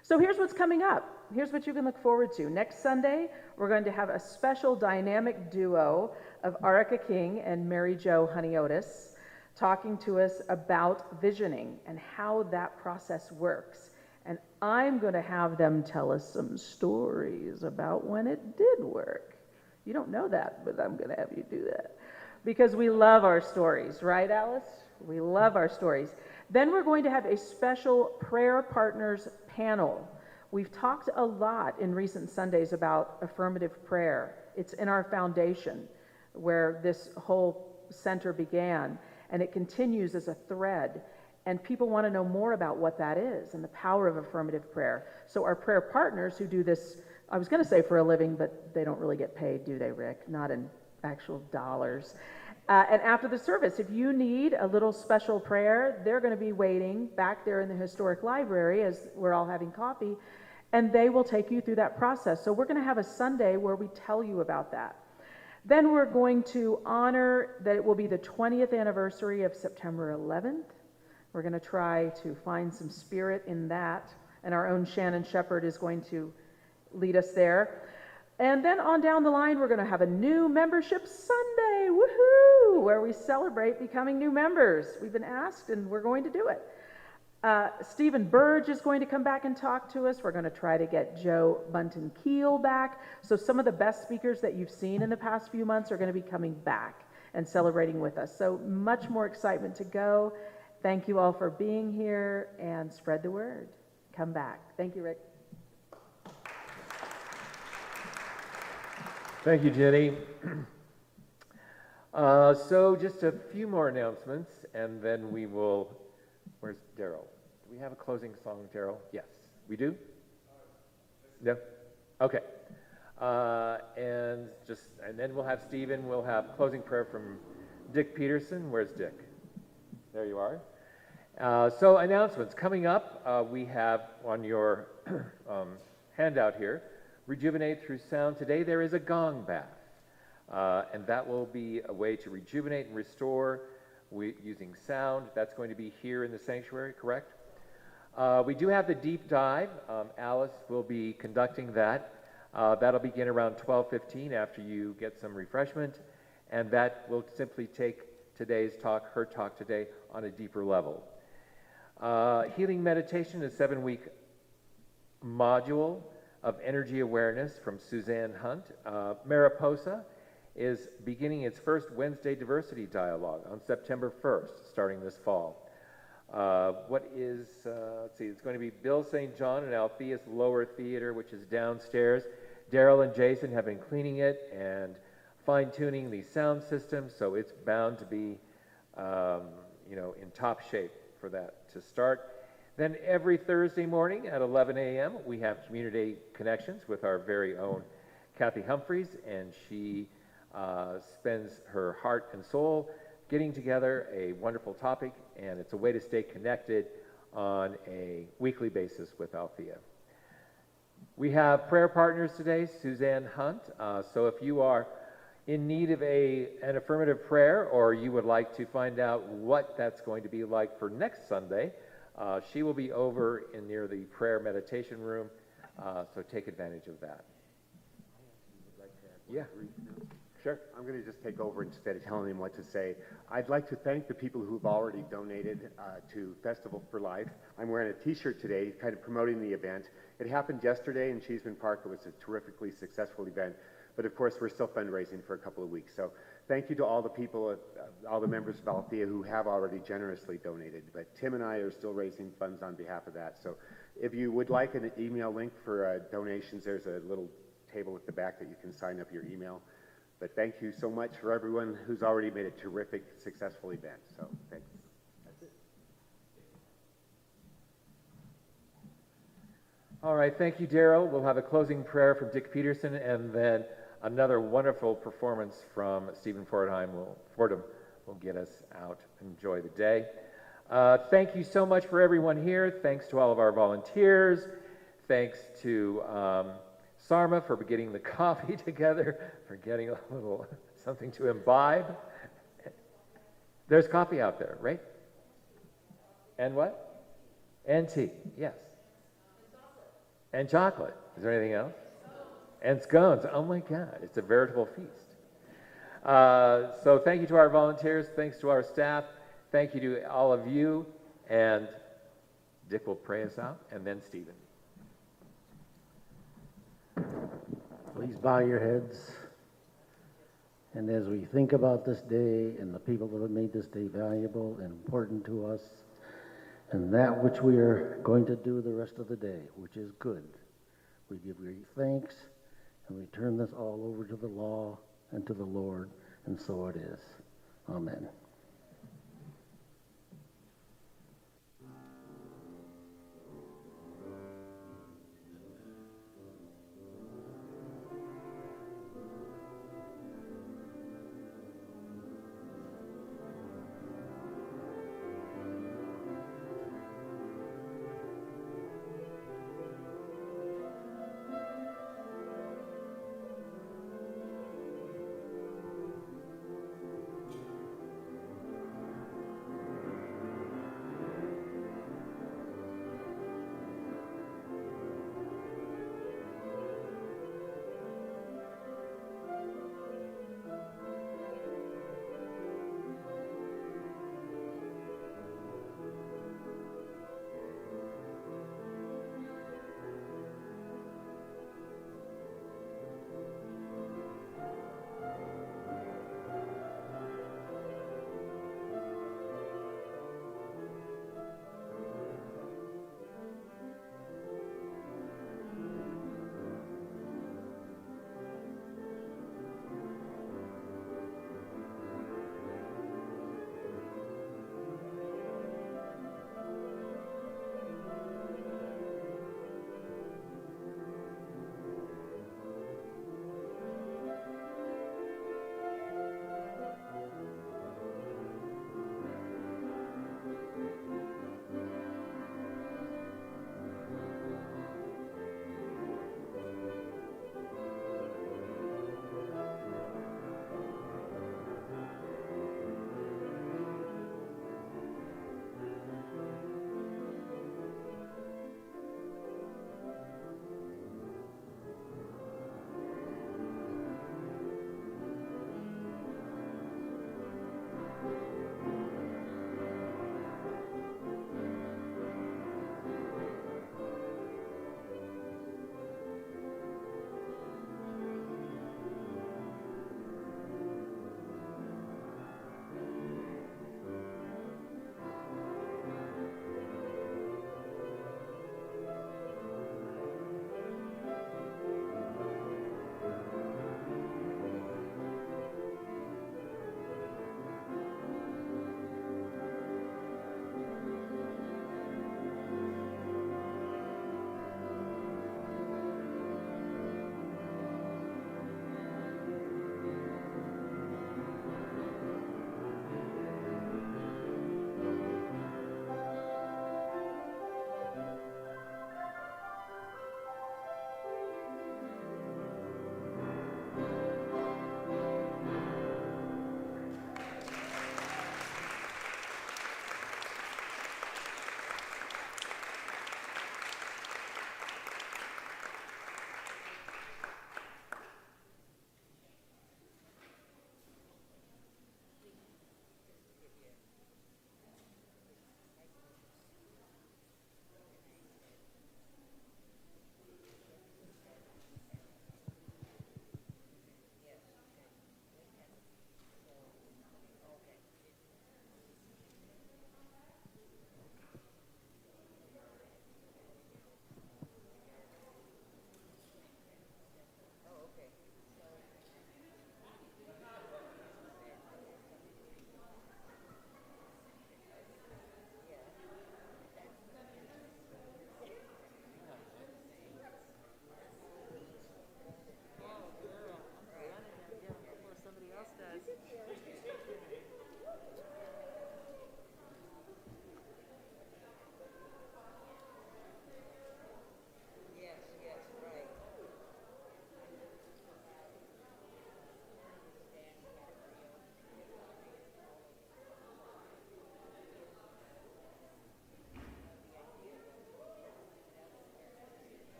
So here's what's coming up. Here's what you can look forward to. Next Sunday, we're going to have a special dynamic duo of Arica King and Mary Jo Honeyotis talking to us about visioning and how that process works. And I'm going to have them tell us some stories about when it did work. You don't know that, but I'm going to have you do that. Because we love our stories, right, Alice? We love our stories. Then we're going to have a special Prayer Partners panel. We've talked a lot in recent Sundays about affirmative prayer. It's in our foundation where this whole center began, and it continues as a thread. And people want to know more about what that is and the power of affirmative prayer. So our prayer partners who do this, I was going to say for a living, but they don't really get paid, do they, Rick? Not in actual dollars. And after the service, if you need a little special prayer, they're going to be waiting back there in the historic library as we're all having coffee, and they will take you through that process. So we're going to have a Sunday where we tell you about that. Then we're going to honor that it will be the 20th anniversary of September 11th. We're going to try to find some spirit in that, and our own Shannon Shepherd is going to lead us there. And then on down the line, we're going to have a new membership Sunday, woohoo, where we celebrate becoming new members. We've been asked, and we're going to do it. Stephen Burge is going to come back and talk to us. We're going to try to get Joe Bunton Keel back. So some of the best speakers that you've seen in the past few months are going to be coming back and celebrating with us. So much more excitement to go. Thank you all for being here, and spread the word. Come back. Thank you, Rick. Thank you, Jenny. So just a few more announcements, and then we will, where's Daryl? Do we have a closing song, Daryl? Yes. We do? No? Okay. And then we'll have Stephen, we'll have closing prayer from Dick Peterson. Where's Dick? There you are. So announcements. Coming up, we have on your handout here, Rejuvenate Through Sound. Today there is a gong bath, and that will be a way to rejuvenate and restore using sound. That's going to be here in the sanctuary, correct? We do have the deep dive. Alice will be conducting that. That'll begin around 12:15 after you get some refreshment, and that will simply take today's talk, her talk today, on a deeper level. Healing meditation, a 7-week module of energy awareness from Suzanne Hunt. Mariposa is beginning its first Wednesday diversity dialogue on September 1st, starting this fall. Let's see, it's going to be Bill St. John and Althea's Lower Theater, which is downstairs. Daryl and Jason have been cleaning it and fine-tuning the sound system, so it's bound to be, in top shape for that to start. Then every Thursday morning at 11 a.m., we have Community Connections with our very own Kathy Humphreys, and she spends her heart and soul getting together a wonderful topic, and it's a way to stay connected on a weekly basis with Althea. We have prayer partners today, Suzanne Hunt. So if you are in need of an affirmative prayer, or you would like to find out what that's going to be like for next Sunday, she will be over near the prayer meditation room, so take advantage of that. Yeah, sure. I'm going to just take over instead of telling him what to say. I'd like to thank the people who've already donated to Festival for Life. I'm wearing a t-shirt today, kind of promoting the event. It happened yesterday in Cheeseman Park. It was a terrifically successful event. But of course, we're still fundraising for a couple of weeks. So thank you to all the people, all the members of Althea who have already generously donated. But Tim and I are still raising funds on behalf of that. So if you would like an email link for donations, there's a little table at the back that you can sign up your email. But thank you so much for everyone who's already made a terrific, successful event. So thanks. That's it. All right, thank you, Daryl. We'll have a closing prayer from Dick Peterson, and then another wonderful performance from Stephen Fordham will get us out. Enjoy the day. Thank you so much for everyone here. Thanks to all of our volunteers. Thanks to Sarma for getting the coffee together, for getting a little something to imbibe. There's coffee out there, right? And what? And tea, yes. And chocolate. Is there anything else? And scones. Oh my God, it's a veritable feast. So thank you to our volunteers. Thanks to our staff. Thank you to all of you. And Dick will pray us out, and then Stephen. Please bow your heads. And as we think about this day and the people that have made this day valuable and important to us, and that which we are going to do the rest of the day, which is good, we give great thanks, and we turn this all over to the law and to the Lord, and so it is. Amen.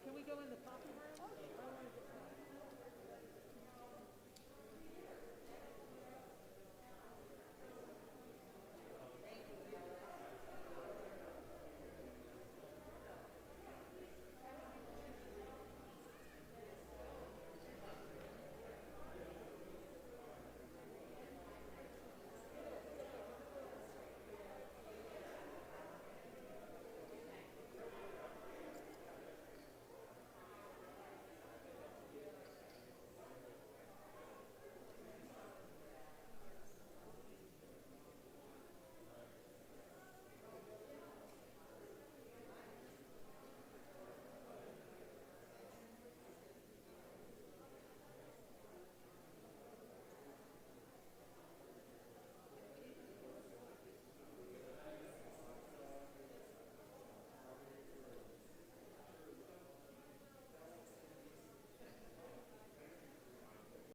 Can we go in the coffee room?